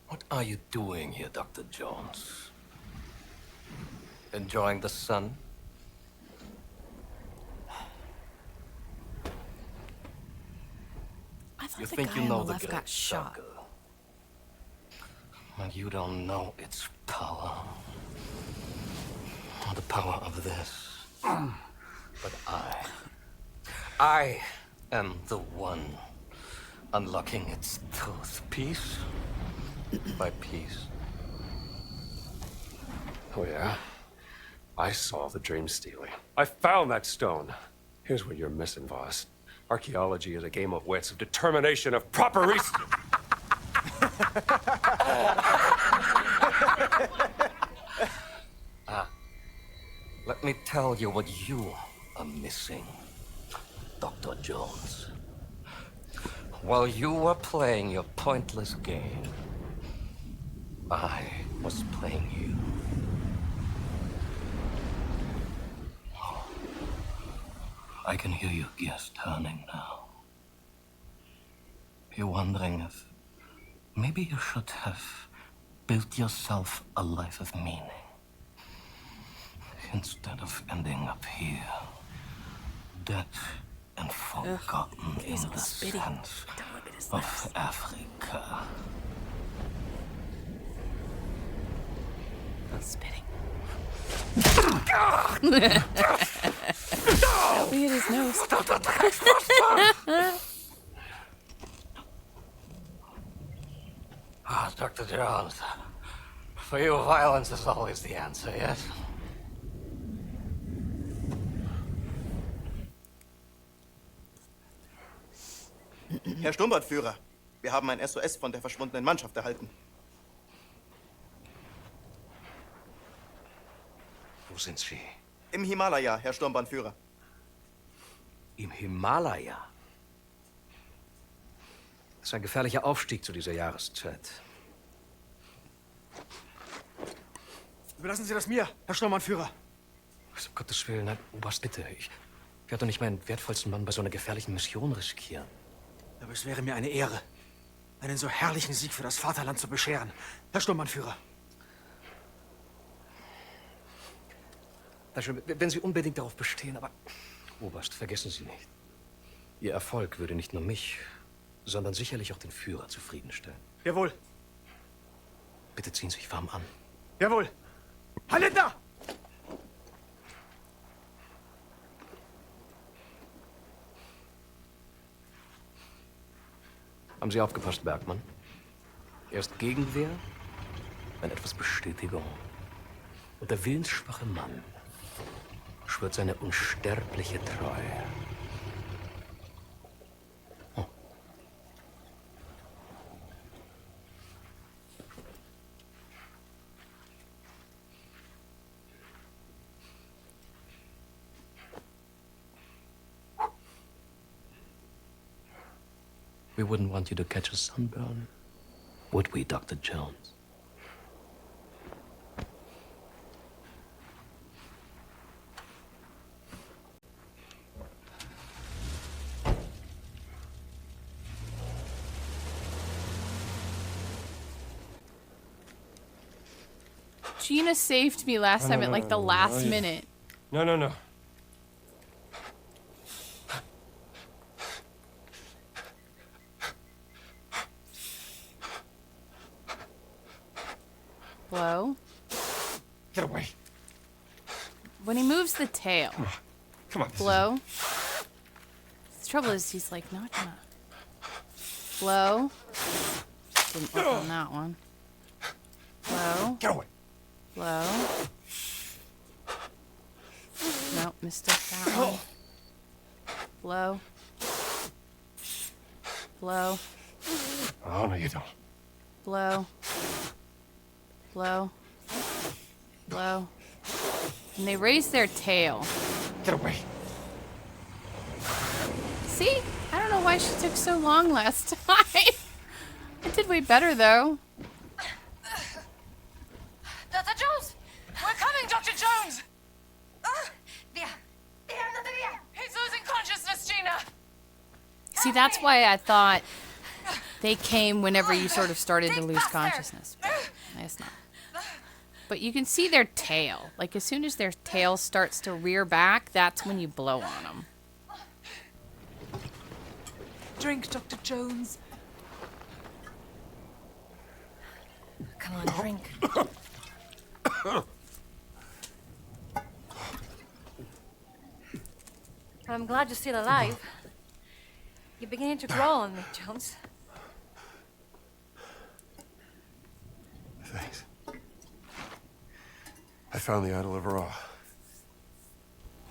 What are you doing here, Dr. Jones? Enjoying the sun? I thought You the think guy you on know the the left great got shot. circle, but you don't know its power. Or the power of this. But I am the one unlocking its truth piece by piece. Oh, yeah? I saw the dream stealing. I found that stone. Here's what you're missing, Voss. Archaeology is a game of wits, of determination, of proper research. Let me tell you what you are missing, Dr. Jones. While you were playing your pointless game, I was playing you. I can hear your gears turning now. You're wondering if maybe you should have built yourself a life of meaning instead of ending up here, dead and forgotten in the sands of Africa. Spitting. We hit his nose. Dr. Jones. For you, violence is always the answer, yes? Herr Sturmbannführer, wir haben ein SOS von der verschwundenen Mannschaft erhalten. Wo sind Sie? Im Himalaya, Herr Sturmbannführer. Im Himalaya? Das ist ein gefährlicher Aufstieg zu dieser Jahreszeit. Überlassen Sie das mir, Herr Sturmbannführer. Um Gottes Willen, nein, Oberst, bitte. Ich werde doch nicht meinen wertvollsten Mann bei so einer gefährlichen Mission riskieren. Aber es wäre mir eine Ehre, einen so herrlichen Sieg für das Vaterland zu bescheren, Herr Sturmbannführer. Wenn Sie unbedingt darauf bestehen, aber Oberst, vergessen Sie nicht. Ihr Erfolg würde nicht nur mich, sondern sicherlich auch den Führer zufriedenstellen. Jawohl. Bitte ziehen Sie sich warm an. Jawohl. Herr Lindner! Haben Sie aufgepasst, Bergmann? Erst Gegenwehr, dann etwas Bestätigung. Und der willensschwache Mann schwört seine unsterbliche Treue. Oh. We wouldn't want you to catch a sunburn, would we, Dr. Jones? Gina saved me last time at like the last minute. No. Blow. Get away. When he moves the tail. Come on. Blow. The trouble is he's like not gonna. Blow. Didn't work on that one. Blow. Get away. Blow. Nope, missed that one. Blow. Blow. Oh, no, you don't. Blow. Blow. Blow. And they raise their tail. Get away. See? I don't know why she took so long last time. I did way better, though. Dr. Jones! We're coming, Dr. Jones! He's losing consciousness, Gina! See, that's why I thought they came whenever you sort of started to lose consciousness. But I guess not. But you can see their tail. Like, as soon as their tail starts to rear back, that's when you blow on them. Drink, Dr. Jones. Come on, drink. I'm glad you're still alive. You're beginning to grow on me, Jones. Thanks. I found the Idol of Ra.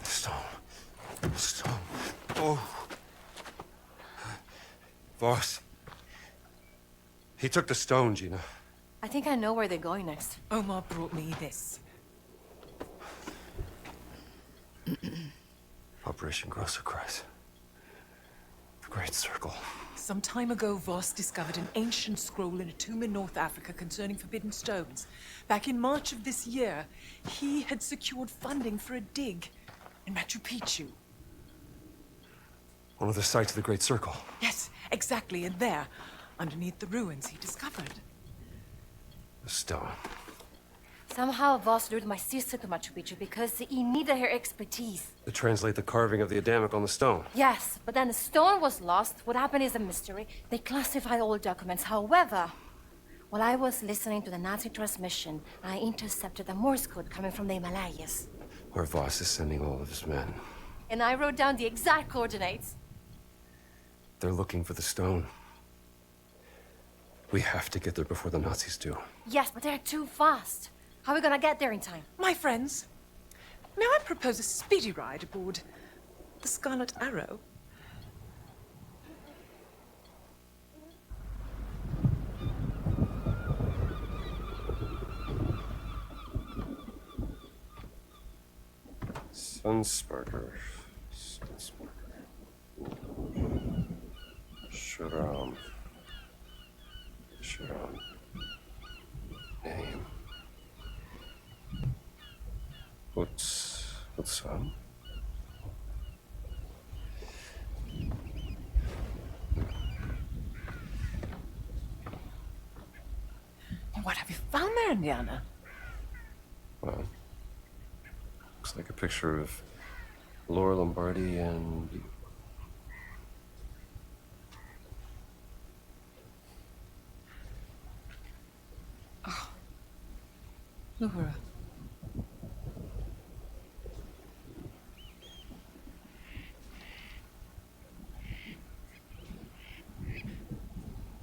The stone. The stone. Oh. Voss. He took the stone, Gina. I think I know where they're going next. Omar brought me this. Operation Grosser Kreis. The Great Circle. Some time ago, Voss discovered an ancient scroll in a tomb in North Africa concerning forbidden stones. Back in March of this year, he had secured funding for a dig in Machu Picchu. One of the sites of the Great Circle. Yes, exactly, and there, underneath the ruins, he discovered The stone. Somehow Voss lured my sister to Machu Picchu because he needed her expertise. To translate the carving of the Adamic on the stone. Yes, but then the stone was lost. What happened is a mystery. They classify all documents. However, while I was listening to the Nazi transmission, I intercepted a Morse code coming from the Himalayas. Where Voss is sending all of his men. And I wrote down the exact coordinates. They're looking for the stone. We have to get there before the Nazis do. Yes, but they're too fast. How are we gonna get there in time? My friends, may I propose a speedy ride aboard the Scarlet Arrow? Sunsparker. Sharam. Name. What's on? What have you found there, Indiana? Well, looks like a picture of Laura Lombardi and... Oh. Laura.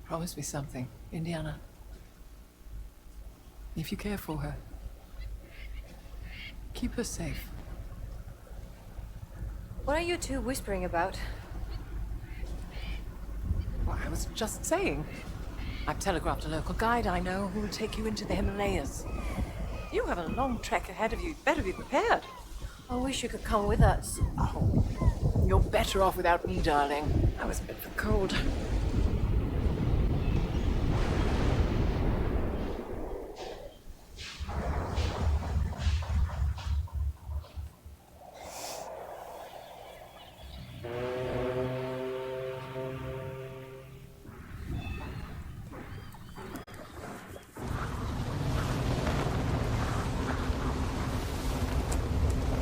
Promise me something, Indiana. If you care for her, keep her safe. What are you two whispering about? Well, I was just saying. I've telegraphed a local guide I know who will take you into the Himalayas. You have a long trek ahead of you. You'd better be prepared. I wish you could come with us. Oh, you're better off without me, darling. I was a bit of a cold.